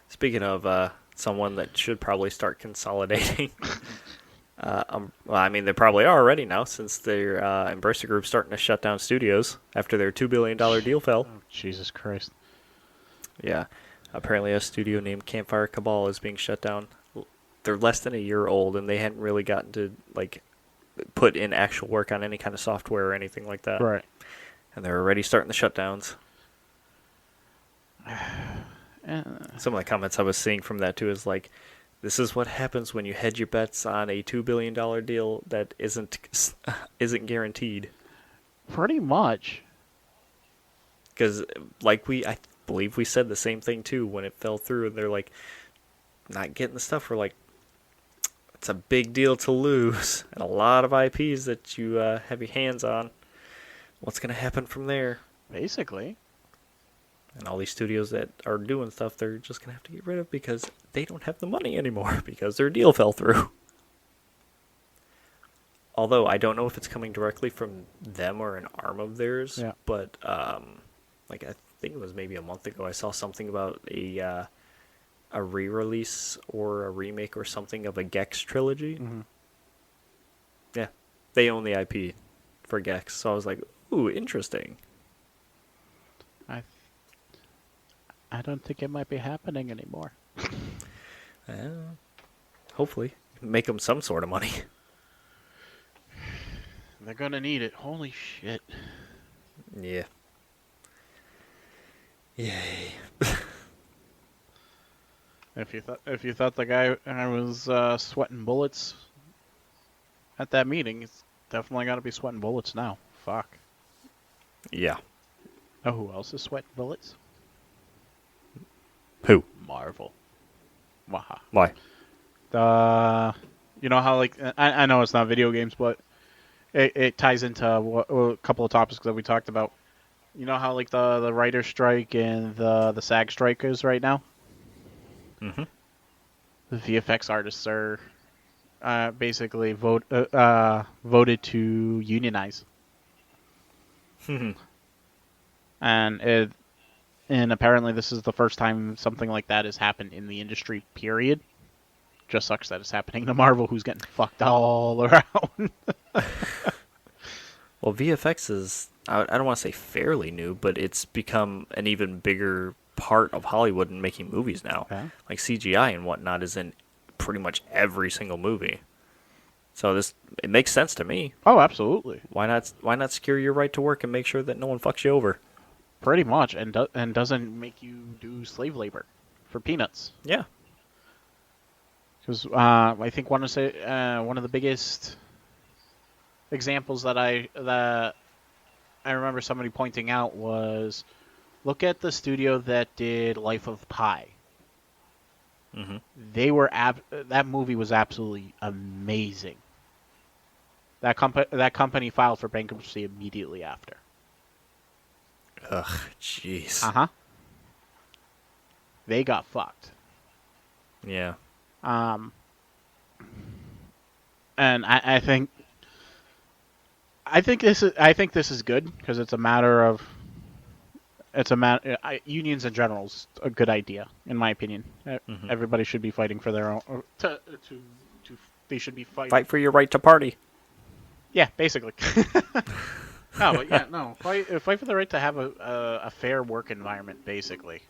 Speaking of someone that should probably start consolidating, well, I mean, they probably are already now since their Embracer Group's starting to shut down studios after their $2 billion deal fell. Oh, Jesus Christ. Yeah, apparently a studio named Campfire Cabal is being shut down. They're less than a year old, and they hadn't really gotten to like put in actual work on any kind of software or anything like that. Right. And they're already starting the shutdowns. Some of the comments I was seeing from that too is like, this is what happens when you hedge your bets on a $2 billion deal that isn't guaranteed. Pretty much. Because I believe we said the same thing too when it fell through, and they're like, not getting the stuff. We're like, it's a big deal to lose, and a lot of IPs that you have your hands on. What's going to happen from there? Basically. And all these studios that are doing stuff, they're just going to have to get rid of because they don't have the money anymore because their deal fell through. Although I don't know if it's coming directly from them or an arm of theirs, Yeah. but like I think it was maybe a month ago, I saw something about a re-release or a remake or something of a Gex trilogy. Mm-hmm. Yeah, they own the IP for Gex, so I was like, ooh, interesting. I don't think it might be happening anymore. Hopefully, make them some sort of money. They're gonna need it. Holy shit. Yeah. Yay. If you thought the guy was sweating bullets at that meeting, it's definitely got to be sweating bullets now. fuck. Yeah. Oh, who else is sweating bullets? Who? Marvel. Waha. Why? You know how, like, I know it's not video games, but it ties into a couple of topics that we talked about. You know how, like, the writer's strike and the SAG strike is right now? Mm-hmm. The VFX artists are basically voted to unionize. And apparently this is the first time something like that has happened in the industry, period. Just sucks that it's happening to Marvel, who's getting fucked all around. Well, VFX is, I don't want to say fairly new, but it's become an even bigger part of Hollywood in making movies now. Yeah. Like CGI and whatnot is in pretty much every single movie. So it makes sense to me. Oh, absolutely. Why not secure your right to work and make sure that no one fucks you over? Pretty much, and doesn't make you do slave labor for peanuts. Yeah. Because I think one of the biggest examples that I remember somebody pointing out was, look at the studio that did Life of Pi. Mm-hmm. That movie was absolutely amazing. That company filed for bankruptcy immediately after. Ugh, jeez. Uh-huh. They got fucked. Yeah. And I think this is good because it's a matter of unions in general is a good idea in my opinion. Mm-hmm. Everybody should be fighting for their own. They should be fighting. Fight for your right to party. Yeah, basically. No, but yeah, no. Fight for the right to have a fair work environment, basically.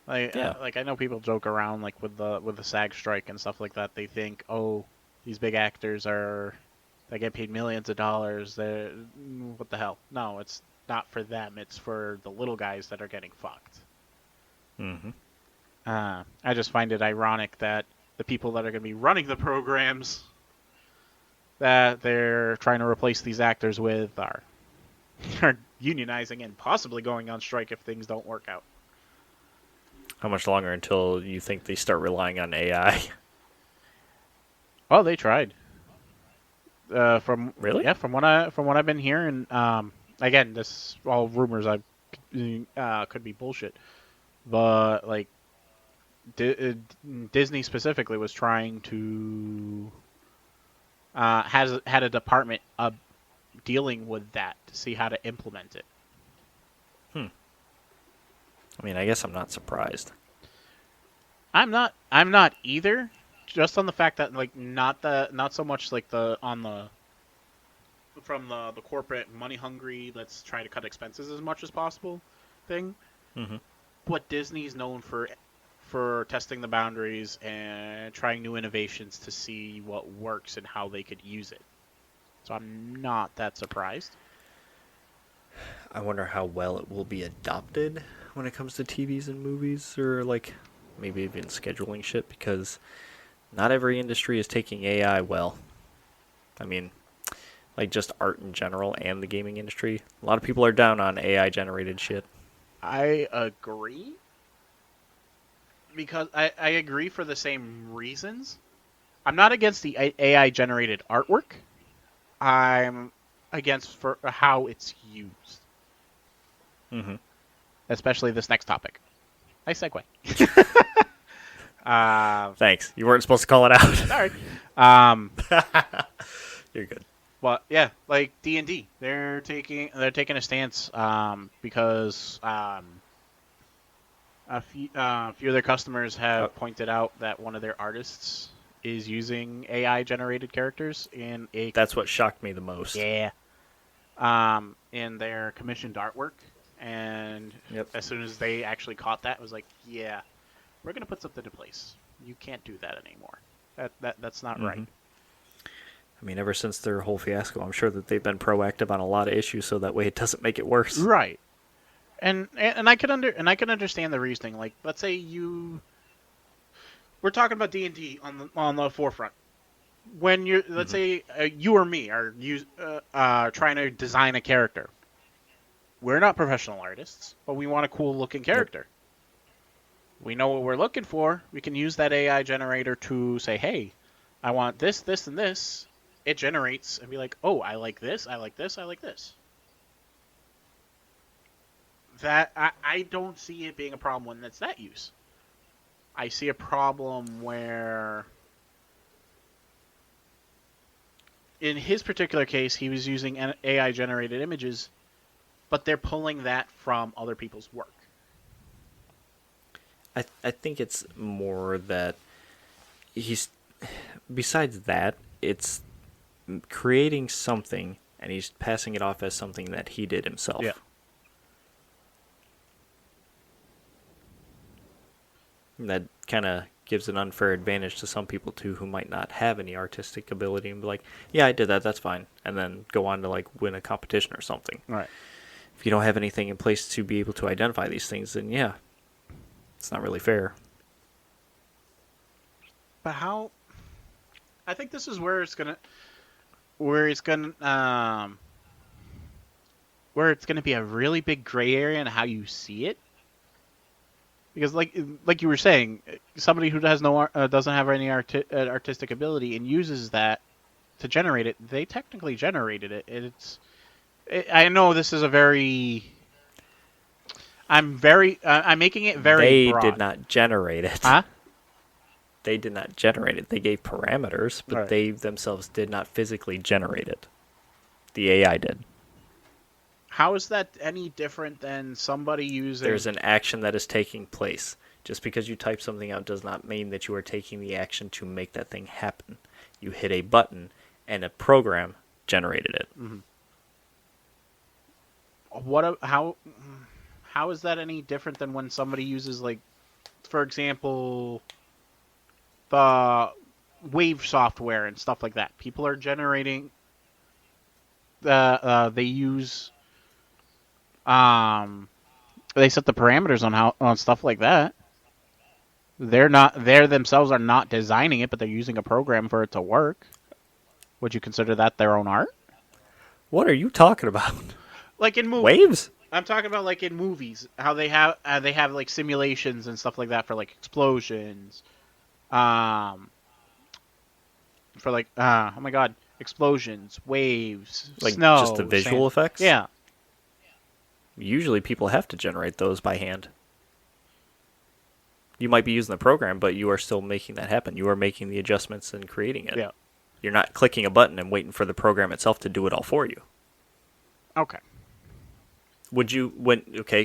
Like, yeah. Like I know people joke around like with the SAG strike and stuff like that. They think, oh, these big actors they get paid millions of dollars. What the hell? No, it's not for them. It's for the little guys that are getting fucked. Mm-hmm. I just find it ironic that the people that are going to be running the programs that they're trying to replace these actors with are unionizing and possibly going on strike if things don't work out. How much longer until you think they start relying on AI? Oh, they tried. Really? Yeah, from what I've been hearing. Again, this is all rumors. Could be bullshit, but like Disney specifically was trying to had a department dealing with that to see how to implement it. I mean, I guess I'm not surprised. I'm not either. Just on the fact that like not so much like from the corporate money hungry, let's try to cut expenses as much as possible thing. Mm-hmm. But Disney's known for testing the boundaries and trying new innovations to see what works and how they could use it. So I'm not that surprised. I wonder how well it will be adopted when it comes to TVs and movies, or like maybe even scheduling shit, because not every industry is taking AI well. I mean, like just art in general and the gaming industry. A lot of people are down on AI generated shit. I agree. Because I agree for the same reasons. I'm not against the AI generated artwork. I'm against for how it's used. Mm-hmm. Especially this next topic. Nice segue. Thanks. You weren't supposed to call it out. Sorry. You're good. But yeah, like D&D, they're taking a stance because a few of their customers have pointed out that one of their artists is using AI generated characters in a. That's what shocked me the most. Yeah. In their commissioned artwork. And as soon as they actually caught that, it was like, yeah, we're going to put something in place. You can't do that anymore. That's not right. I mean, ever since their whole fiasco, I'm sure that they've been proactive on a lot of issues so that way it doesn't make it worse. Right. And I can understand the reasoning. Like, let's say we're talking about D&D on the forefront. when you're, let's say, you or me are trying to design a character. We're not professional artists, but we want a cool looking character. We know what we're looking for. We can use that AI generator to say, hey, I want this, this, and this. It generates and be like, oh, I like this, I like this, I like this. That I don't see it being a problem when that's that use. I see a problem where, in his particular case, he was using AI-generated images, but they're pulling that from other people's work. I think it's more that he's, besides that, it's creating something and he's passing it off as something that he did himself. Yeah. That kind of gives an unfair advantage to some people too who might not have any artistic ability and be like, yeah, I did that, that's fine, and then go on to like win a competition or something. Right. If you don't have anything in place to be able to identify these things, then yeah, it's not really fair. But how? I think this is where it's gonna be a really big gray area in how you see it. Because like you were saying, somebody who has doesn't have any artistic ability and uses that to generate it, they technically generated it. I know this is a very. I'm making it very broad. They did not generate it. Huh? They did not generate it. They gave parameters, but Right. They themselves did not physically generate it. The AI did. How is that any different than somebody using... There's an action that is taking place. Just because you type something out does not mean that you are taking the action to make that thing happen. You hit a button, and a program generated it. Mm-hmm. How is that any different than when somebody uses, like, for example, the Wave software and stuff like that? People are generating... they use... they set the parameters on stuff like that. They themselves are not designing it, but they're using a program for it to work. Would you consider that their own art? What are you talking about? Like in movies. Waves? I'm talking about like in movies, how they have like simulations and stuff like that for like explosions. For like oh my god, explosions, waves, Like snow, just the visual sand. effects? Yeah. Usually people have to generate those by hand. You might be using the program, but you are still making that happen. You are making the adjustments and creating it. Yeah. You're not clicking a button and waiting for the program itself to do it all for you. Okay. Would you,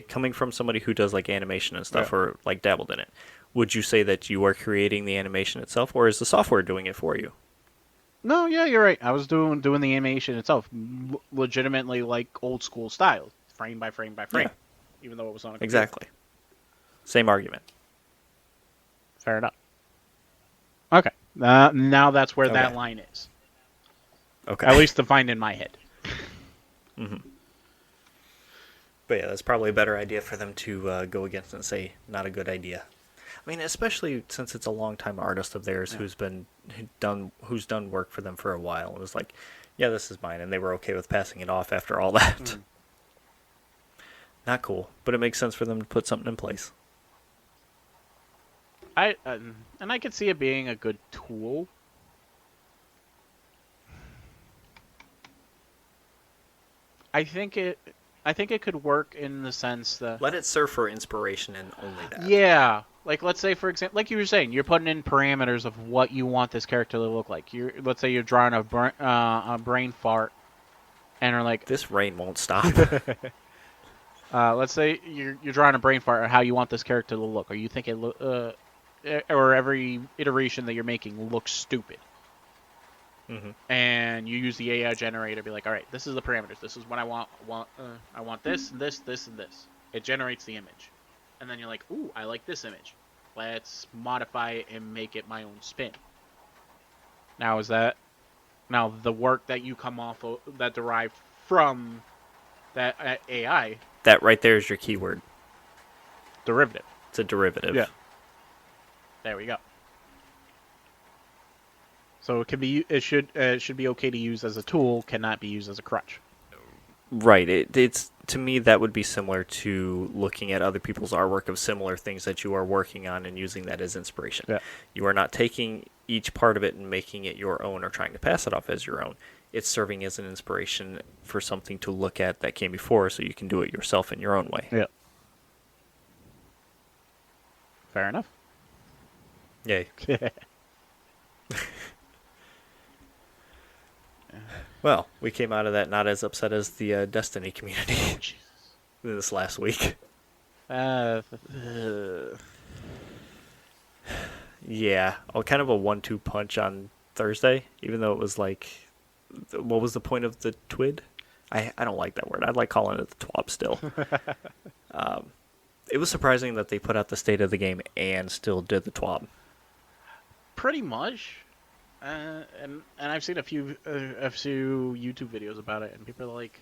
coming from somebody who does like animation and stuff, Yeah. or like dabbled in it, would you say that you are creating the animation itself, or is the software doing it for you? No, yeah, you're right. I was doing the animation itself, legitimately like old school style, frame by frame by frame, even though it was on a computer. Exactly. Same argument. Fair enough. Okay, now that's where that Okay. line is. Okay. At least defined in my head. Mm-hmm. But yeah, that's probably a better idea for them to go against and say, not a good idea. I mean, especially since it's a longtime artist of theirs who's done work for them for a while and was like, yeah, this is mine, and they were okay with passing it off after all that. Mm. Not cool, but it makes sense for them to put something in place. I could see it being a good tool. I think it could work in the sense that Let it serve for inspiration and only that. yeah, like let's say for example, like you were saying, you're putting in parameters of what you want this character to look like. Let's say you're drawing a brain fart, and are like This rain won't stop. let's say you're drawing a brain fart on how you want this character to look, or you think or every iteration that you're making looks stupid. Mm-hmm. And you use the AI generator to be like, all right, this is the parameters. This is what I want. I want this, and this, this, and this. It generates the image. And then you're like, ooh, I like this image. Let's modify it and make it my own spin. Now, the work that you come off of, that derived from that AI... That right there is your keyword. Derivative. It's a derivative. Yeah. There we go. So it should be okay to use as a tool, cannot be used as a crutch. Right. It's to me that would be similar to looking at other people's artwork of similar things that you are working on and using that as inspiration. Yeah. You are not taking each part of it and making it your own or trying to pass it off as your own. It's serving as an inspiration for something to look at that came before, so you can do it yourself in your own way. Yeah. Fair enough. Yay. Well, we came out of that not as upset as the Destiny community this last week. Yeah, kind of a 1-2 punch on Thursday, even though it was like, what was the point of the twid? I don't like that word. I like calling it the twab still. It was surprising that they put out the state of the game and still did the twab. Pretty much. And I've seen a few YouTube videos about it, and people are like,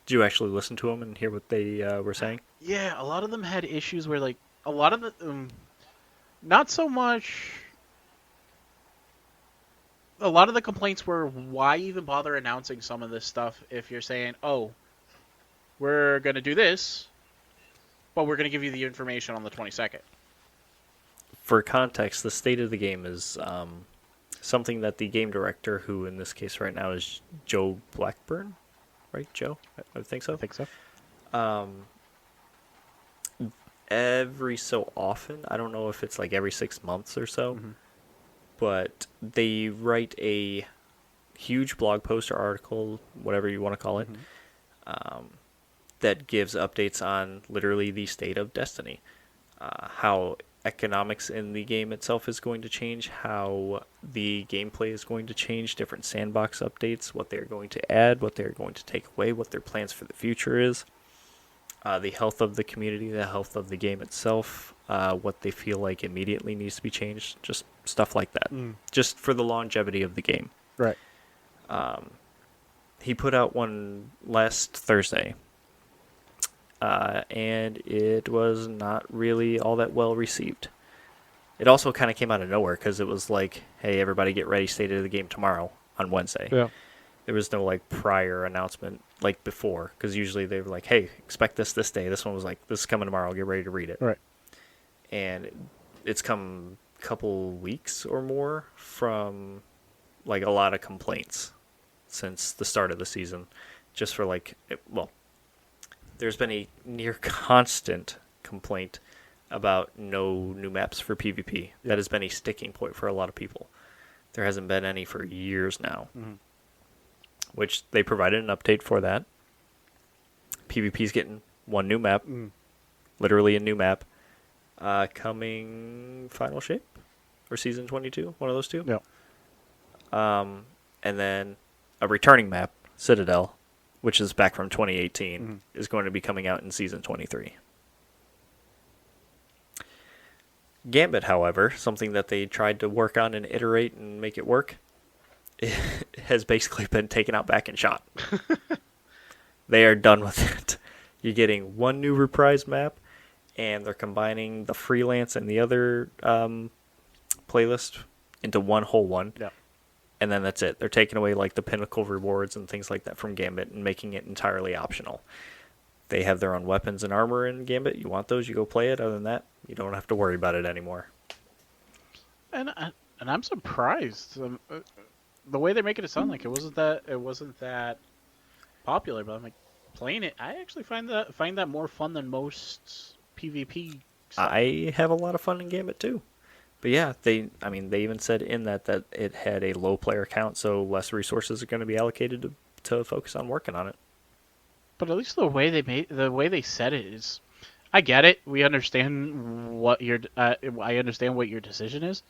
Did you actually listen to them and hear what they were saying? yeah, a lot of them had issues where, like, a lot of the, not so much, a lot of the complaints were, why even bother announcing some of this stuff if you're saying, oh, we're going to do this, but we're going to give you the information on the 22nd. For context, the state of the game is something that the game director, who in this case right now is Joe Blackburn, right? Joe? I think so. I think so. Every so often, I don't know if it's like every 6 months or so, but they write a huge blog post or article, whatever you want to call it, that gives updates on literally the state of Destiny, how economics in the game itself is going to change, how the gameplay is going to change, different sandbox updates, what they're going to add, what they're going to take away, what their plans for the future is, the health of the community, the health of the game itself, what they feel like immediately needs to be changed, just stuff like that, just for the longevity of the game. Right. He put out one last Thursday, and it was not really all that well received. It also kind of came out of nowhere because it was like, hey, everybody get ready, state of the game tomorrow on Wednesday. Yeah. There was no like prior announcement like before, because usually they were like, hey, expect this day. This one was like, this is coming tomorrow, get ready to read it. Right. And it's come a couple weeks or more from like a lot of complaints since the start of the season, just for like, there's been a near constant complaint about no new maps for PvP. That has been a sticking point for a lot of people. There hasn't been any for years now, which they provided an update for that. PvP's getting one new map, literally a new map, coming Final Shape or Season 22, one of those two. Yeah. And then a returning map, Citadel, which is back from 2018, is going to be coming out in Season 23. Gambit, however, something that they tried to work on and iterate and make it work, it has basically been taken out back and shot. They are done with it. You're getting one new reprise map, and they're combining the freelance and the other playlist into one whole one. Yeah. And then that's it. They're taking away like the pinnacle rewards and things like that from Gambit and making it entirely optional. They have their own weapons and armor in Gambit. You want those, you go play it. Other than that, you don't have to worry about it anymore. And I'm surprised the way they're making it sound like it wasn't that popular. But I'm like, playing it, I actually find that more fun than most PvP stuff. I have a lot of fun in Gambit too. But yeah, they even said in that it had a low player count, so less resources are going to be allocated to focus on working on it. But at least the way they said it is, I get it. We understand what I understand what your decision is,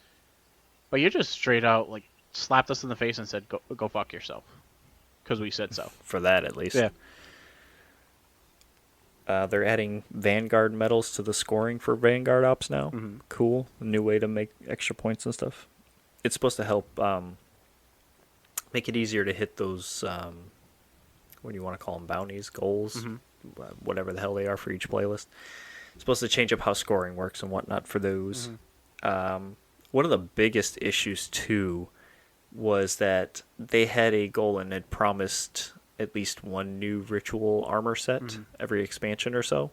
but you just straight out like slapped us in the face and said, "Go fuck yourself," because we said so. For that, at least. Yeah. They're adding Vanguard medals to the scoring for Vanguard ops now. Cool. A new way to make extra points and stuff. It's supposed to help make it easier to hit those, what do you want to call them, bounties, goals, whatever the hell they are for each playlist. It's supposed to change up how scoring works and whatnot for those. One of the biggest issues, too, was that they had a goal and had promised at least one new ritual armor set every expansion or so.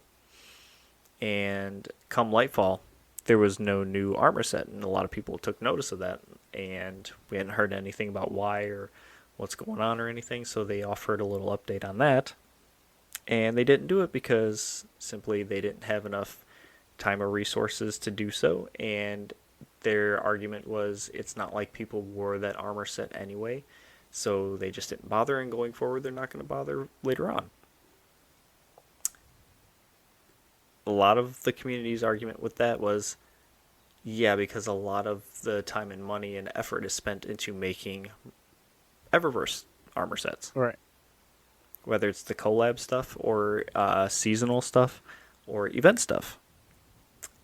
And come Lightfall, there was no new armor set, and a lot of people took notice of that, and we hadn't heard anything about why or what's going on or anything, so they offered a little update on that. And they didn't do it because simply they didn't have enough time or resources to do so, and their argument was it's not like people wore that armor set anyway, so they just didn't bother, and going forward they're not going to bother later on. A lot of the community's argument with that was, yeah, because a lot of the time and money and effort is spent into making Eververse armor sets. Right. Whether it's the collab stuff or seasonal stuff or event stuff.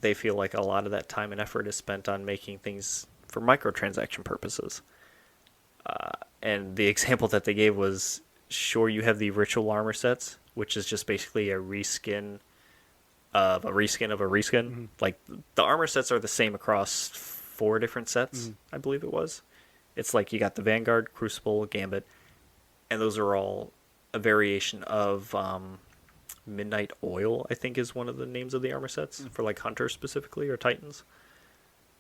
They feel like a lot of that time and effort is spent on making things for microtransaction purposes. And the example that they gave was, sure, you have the ritual armor sets, which is just basically a reskin of a reskin of a reskin. Mm-hmm. Like, the armor sets are the same across 4 different sets, I believe it was. It's like you got the Vanguard, Crucible, Gambit, and those are all a variation of Midnight Oil, I think is one of the names of the armor sets, for like Hunters specifically, or Titans.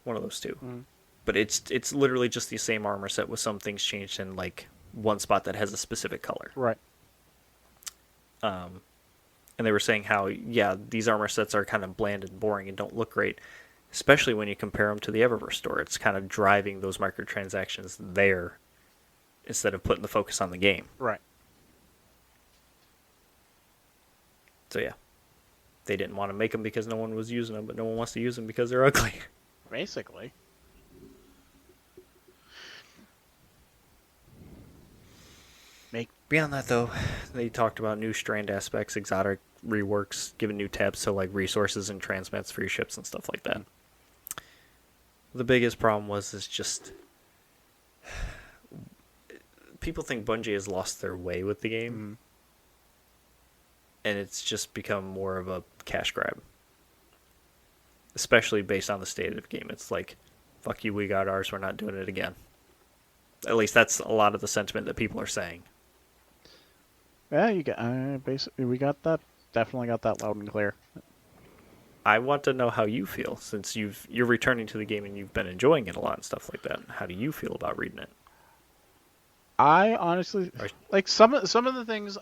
One of those two. But it's literally just the same armor set with some things changed in like one spot that has a specific color. Right. And they were saying how, yeah, these armor sets are kind of bland and boring and don't look great, especially when you compare them to the Eververse store. It's kind of driving those microtransactions there instead of putting the focus on the game. Right. So yeah, they didn't want to make them because no one was using them, but no one wants to use them because they're ugly. Basically. Beyond that, though, they talked about new strand aspects, exotic reworks, giving new tabs to like resources and transmats for your ships and stuff like that. The biggest problem is just people think Bungie has lost their way with the game, and it's just become more of a cash grab. Especially based on the state of the game. It's like, fuck you, we got ours, we're not doing it again. At least that's a lot of the sentiment that people are saying. Yeah, you got basically we got that. Definitely got that loud and clear. I want to know how you feel, since you're returning to the game and you've been enjoying it a lot and stuff like that. How do you feel about reading it? I honestly like some of the things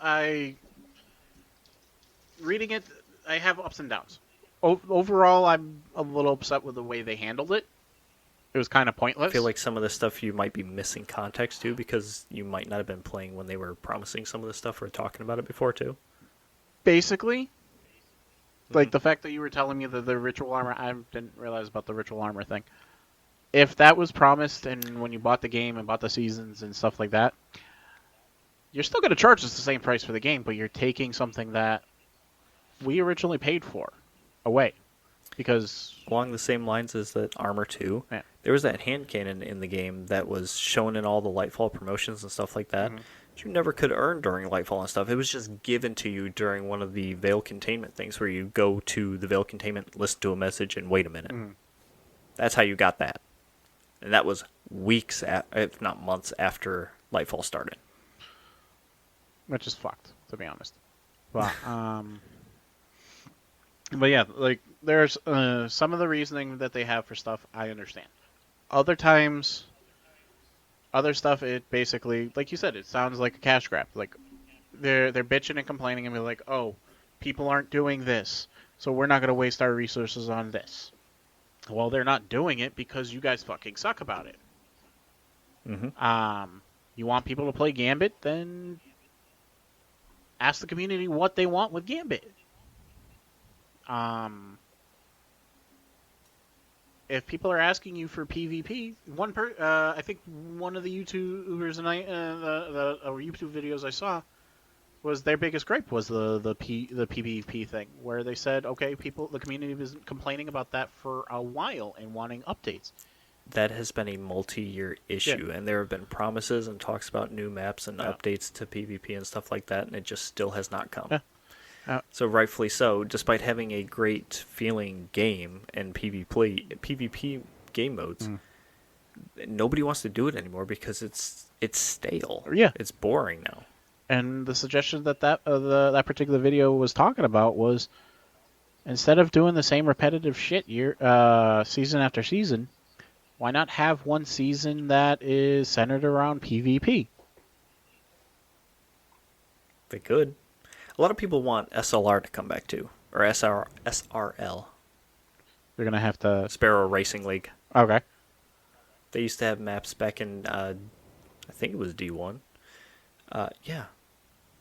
reading it. I have ups and downs. Overall, I'm a little upset with the way they handled it. It was kind of pointless. I feel like some of the stuff you might be missing context to, because you might not have been playing when they were promising some of the stuff or talking about it before too. Basically, like the fact that you were telling me that the ritual armor, I didn't realize about the ritual armor thing. If that was promised, and when you bought the game and bought the seasons and stuff like that, you're still going to charge us the same price for the game, but you're taking something that we originally paid for away. Because along the same lines as that Armor 2, there was that hand cannon in the game that was shown in all the Lightfall promotions and stuff like that. That you never could earn during Lightfall and stuff. It was just given to you during one of the Veil Containment things, where you go to the Veil Containment, listen to a message, and wait a minute. That's how you got that. And that was weeks, if not months, after Lightfall started. Which is fucked, to be honest. But yeah, like, there's some of the reasoning that they have for stuff, I understand. Other times, other stuff, it basically, like you said, it sounds like a cash grab. Like, they're bitching and complaining and be like, oh, people aren't doing this, so we're not going to waste our resources on this. Well, they're not doing it because you guys fucking suck about it. You want people to play Gambit, then ask the community what they want with Gambit. If people are asking you for PvP, I think one of the YouTubers and the YouTube videos I saw was their biggest gripe was the PvP thing, where they said, okay, the community was complaining about that for a while and wanting updates. That has been a multi-year issue, and there have been promises and talks about new maps and updates to PvP and stuff like that, and it just still has not come. So rightfully so, despite having a great feeling game and PvP game modes, nobody wants to do it anymore because it's stale. Yeah. It's boring now. And the suggestion that particular video was talking about was, instead of doing the same repetitive shit season after season, why not have one season that is centered around PvP? They could. A lot of people want SLR to come back too, or SRL. They're gonna have to. Sparrow Racing League. Okay. They used to have maps back in, I think it was D1. Yeah.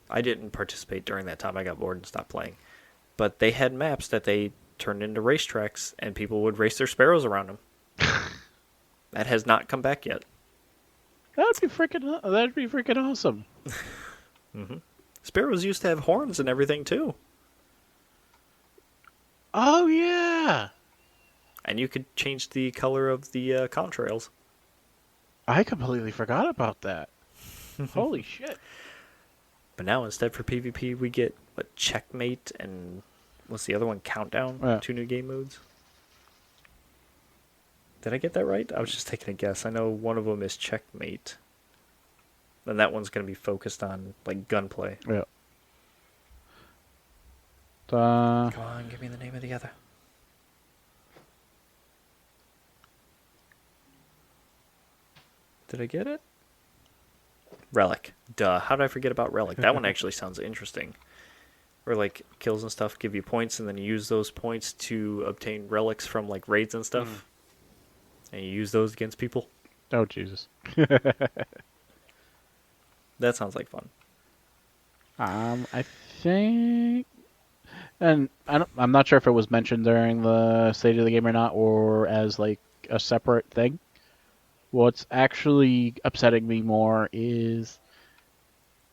I didn't participate during that time. I got bored and stopped playing. But they had maps that they turned into racetracks, and people would race their sparrows around them. That has not come back yet. That'd be freaking awesome. Mm-hmm. Sparrows used to have horns and everything too. Oh yeah. And you could change the color of the contrails. I completely forgot about that. Holy shit. But now instead for PvP, we get, Checkmate and what's the other one? Countdown? Yeah. 2 new game modes. Did I get that right? I was just taking a guess. I know one of them is Checkmate. And that one's going to be focused on, gunplay. Yeah. Come on, give me the name of the other. Did I get it? Relic. Duh. How did I forget about Relic? That one actually sounds interesting. Where, kills and stuff give you points, and then you use those points to obtain relics from, raids and stuff. And you use those against people. Oh, Jesus. That sounds like fun. I think... And I'm not sure if it was mentioned during the State of the Game or not, or as, a separate thing. What's actually upsetting me more is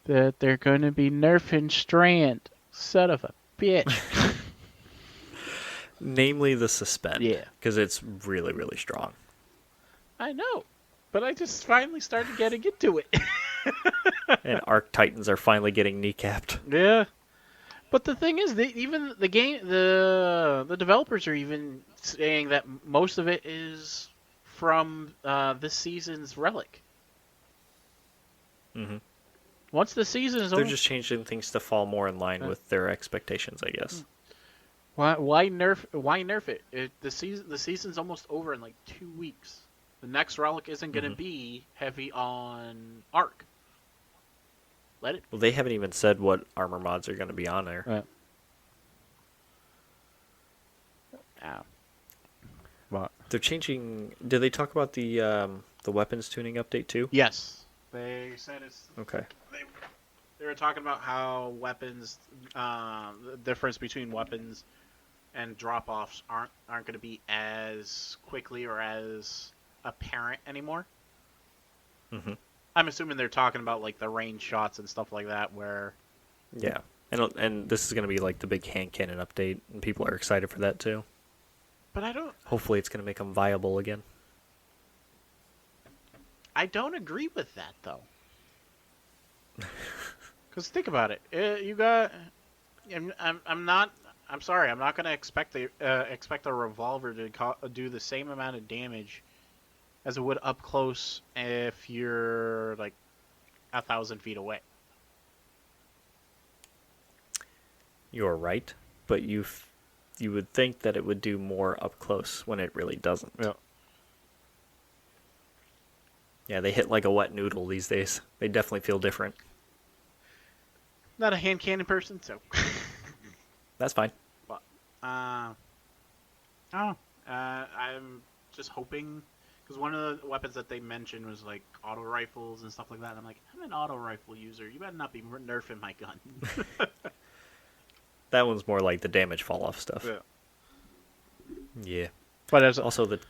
that they're going to be nerfing Strand. Son of a bitch. Namely the Suspend. Yeah. Because it's really, really strong. I know. But I just finally started getting into it. And Arc Titans are finally getting kneecapped. Yeah. But the thing is, even the game, the developers are even saying that most of it is from this season's Relic. Mm-hmm. Once the season is They're over, just changing things to fall more in line with their expectations, I guess. why nerf it? The season's almost over in 2 weeks. The next Relic isn't going to be heavy on Arc. Let it. Well, they haven't even said what armor mods are going to be on there. Right. Ow. What? They're changing. Did they talk about the weapons tuning update too? Yes. They said it's Okay. They were talking about how weapons, the difference between weapons and drop-offs aren't going to be as quickly or as apparent anymore. Mm-hmm. I'm assuming they're talking about the range shots and stuff like that, where. Yeah, and this is going to be the big hand cannon update, and people are excited for that too. But I don't. Hopefully, it's going to make them viable again. I don't agree with that though. Because think about it. You got. I'm not. I'm sorry. I'm not going to expect a revolver to do the same amount of damage as it would up close if you're 1,000 feet away. You're right, but you would think that it would do more up close when it really doesn't. Yeah. Yeah, they hit like a wet noodle these days. They definitely feel different. Not a hand cannon person, so. That's fine. But, I'm just hoping, because one of the weapons that they mentioned was auto rifles and stuff like that. And I'm I'm an auto rifle user. You better not be nerfing my gun. That one's more like the damage fall off stuff. Yeah. But as Also the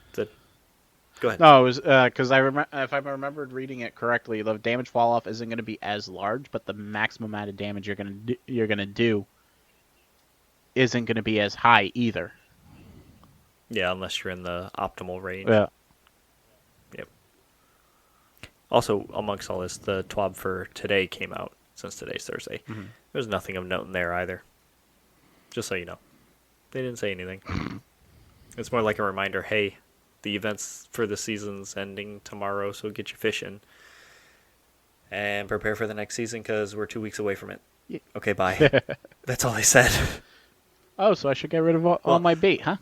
go ahead. no, it was because if I remembered reading it correctly, the damage fall off isn't going to be as large, but the maximum amount of damage you're gonna do isn't going to be as high either. Yeah, unless you're in the optimal range. Yeah. Yep. Also, amongst all this, the TWAB for today came out, since today's Thursday. Mm-hmm. There's nothing of note in there either. Just so you know. They didn't say anything. It's more like a reminder, hey, the events for the season's ending tomorrow, so get your fish in. And prepare for the next season, because we're 2 weeks away from it. Yeah. Okay, bye. That's all I said. Oh, so I should get rid of all my bait, huh?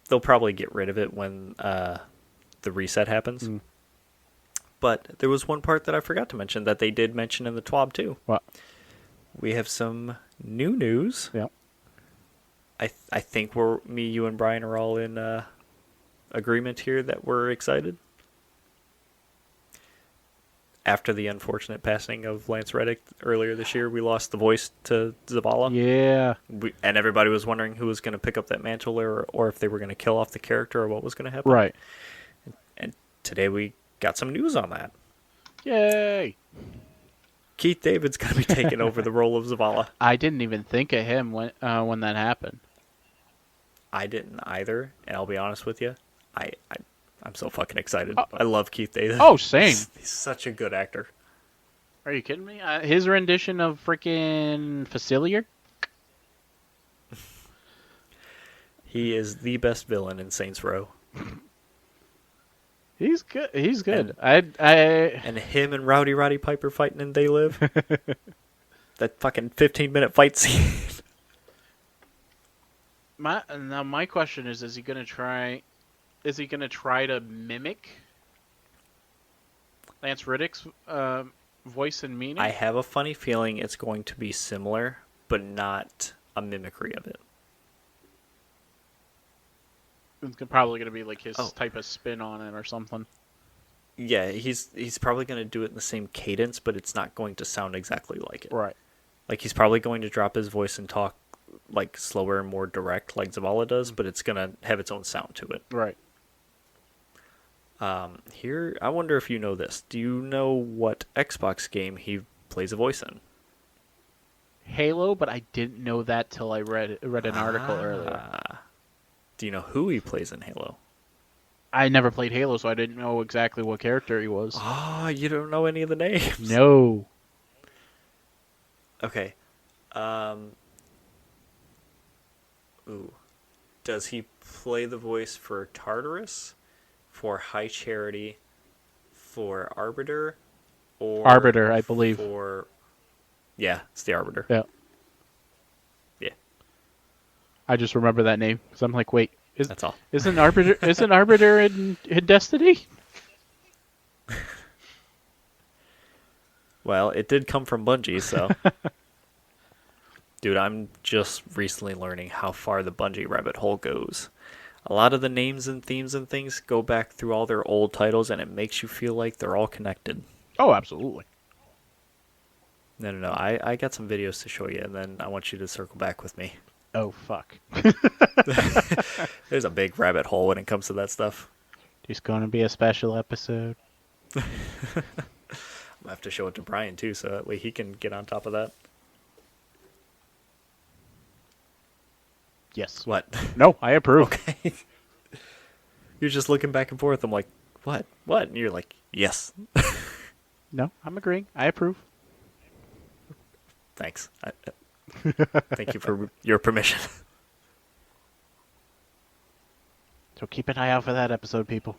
They'll probably get rid of it when the reset happens. But there was one part that I forgot to mention that they did mention in the TWAB too. What? We have some new news. Yep. I think me, you, and Brian are all in agreement here that we're excited. After the unfortunate passing of Lance Reddick earlier this year, we lost the voice to Zavala. Yeah. And everybody was wondering who was going to pick up that mantle, or if they were going to kill off the character, or what was going to happen. Right. And today we got some news on that. Yay! Keith David's going to be taking over the role of Zavala. I didn't even think of him when that happened. I didn't either, and I'll be honest with you, I'm so fucking excited. I love Keith David. Oh, same. He's such a good actor. Are you kidding me? His rendition of freaking Facilier? He is the best villain in Saints Row. He's good. He's good. And him and Roddy Piper fighting in They Live. That fucking 15-minute fight scene. My question is he gonna try? Is he gonna try to mimic Lance Reddick's voice and meaning? I have a funny feeling it's going to be similar, but not a mimicry of it. It's probably gonna be like his type of spin on it or something. Yeah, he's probably going to do it in the same cadence, but it's not going to sound exactly like it. Right. Like, he's probably going to drop his voice and talk like slower and more direct like Zavala does, but it's going to have its own sound to it. Right. Here, I wonder if you know this. Do you know what Xbox game he plays a voice in? Halo, but I didn't know that till I read an article earlier. Do you know who he plays in Halo? I never played Halo, so I didn't know exactly what character he was. Oh, you don't know any of the names? No. Okay. Does he play the voice for Tartarus, for High Charity, for Arbiter, or Arbiter, I believe. Yeah, it's the Arbiter. Yeah. Yeah. I just remember that name because I'm like, wait, that's all. Isn't Arbiter in Destiny? Well, it did come from Bungie, so. Dude, I'm just recently learning how far the Bungie rabbit hole goes. A lot of the names and themes and things go back through all their old titles, and it makes you feel like they're all connected. Oh, absolutely. No. I got some videos to show you, and then I want you to circle back with me. Oh, fuck. There's a big rabbit hole when it comes to that stuff. There's going to be a special episode. I'm going to have to show it to Brian, too, so that way he can get on top of that. Yes. What? No, I approve. Okay. You're just looking back and forth. I'm like, what? What? And you're like, yes. No, I'm agreeing. I approve. Thanks. Thank you for your permission. So keep an eye out for that episode, people.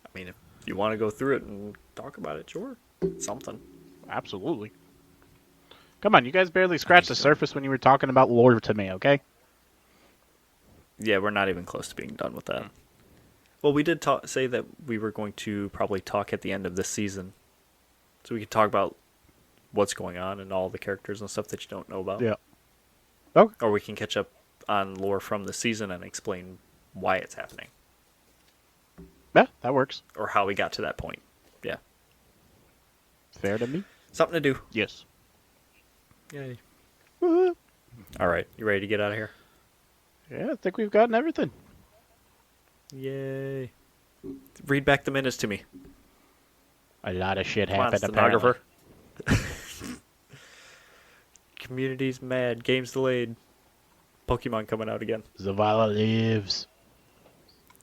I mean, if you want to go through it and talk about it, sure. Something. Absolutely. Come on, you guys barely scratched the surface when you were talking about lore to me, okay? Yeah, we're not even close to being done with that. Well, we did say that we were going to probably talk at the end of this season. So we could talk about what's going on and all the characters and stuff that you don't know about. Yeah. Okay. Or we can catch up on lore from the season and explain why it's happening. Yeah, that works. Or how we got to that point. Yeah. Fair to me. Something to do. Yes. Yay. Woo-hoo. All right. You ready to get out of here? Yeah, I think we've gotten everything. Yay. Read back the minutes to me. A lot of shit Come on, happened, apparently. stenographer. Community's mad. Game's delayed. Pokemon coming out again. Zavala lives.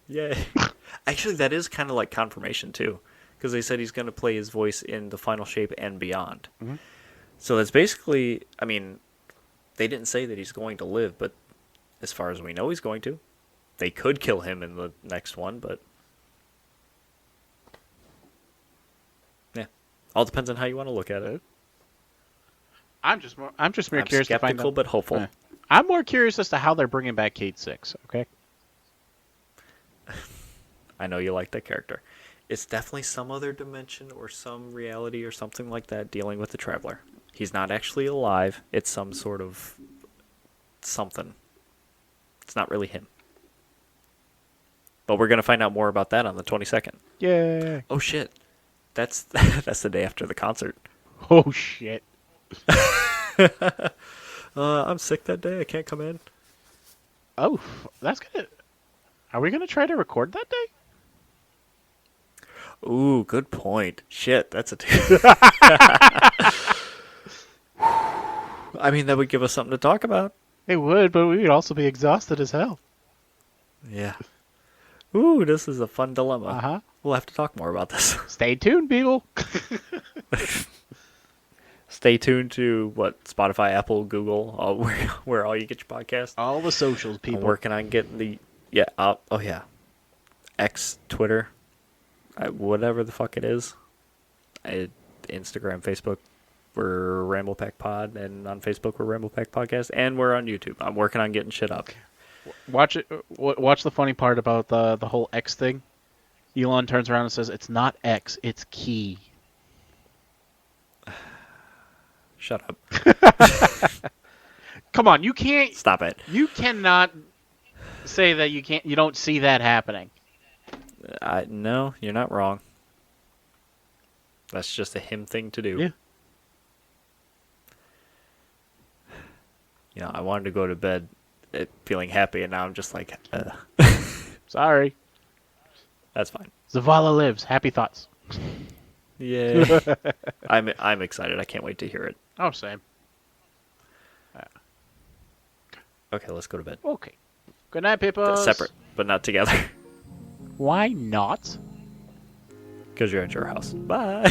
Yay. Actually, that is kind of like confirmation, too. Because they said he's going to play his voice in the final shape and beyond. Mm-hmm. So that's basically, I mean, they didn't say that he's going to live, but As far as we know, he's going to. They could kill him in the next one, but yeah, all depends on how you want to look at it. I'm just more curious to find skeptical out. but hopeful. I'm more curious as to how they're bringing back Cade 6. Okay. I know you like that character. It's definitely some other dimension or some reality or something like that dealing with the Traveler. He's not actually alive. It's some sort of something. It's not really him. But we're going to find out more about that on the 22nd. Yay. Oh, shit. That's the day after the concert. Oh, shit. I'm sick that day. I can't come in. Oh, that's good. Are we going to try to record that day? Ooh, good point. Shit, that's a... I mean, that would give us something to talk about. It would, but we would also be exhausted as hell. Yeah. Ooh, this is a fun dilemma. Uh-huh. We'll have to talk more about this. Stay tuned, people. Stay tuned to Spotify, Apple, Google, where all you get your podcasts. All the socials, people. I'm working on getting the X, Twitter, whatever the fuck it is. Instagram, Facebook, we're Ramblepack Pod, and on Facebook we're Ramblepack Podcast, and we're on YouTube. I'm working on getting shit up. Watch it. Watch the funny part about the whole X thing. Elon turns around and says, "It's not X, it's key." Shut up. Come on, you can't Stop it. You cannot say that you don't see that happening. No, you're not wrong. That's just a him thing to do. Yeah. You know, I wanted to go to bed feeling happy, and now I'm just like, Sorry. That's fine. Zavala lives. Happy thoughts. Yeah. I'm excited. I can't wait to hear it. Oh, same. Okay, let's go to bed. Okay. Good night, people. Separate, but not together. Why not? Because you're at your house. Bye.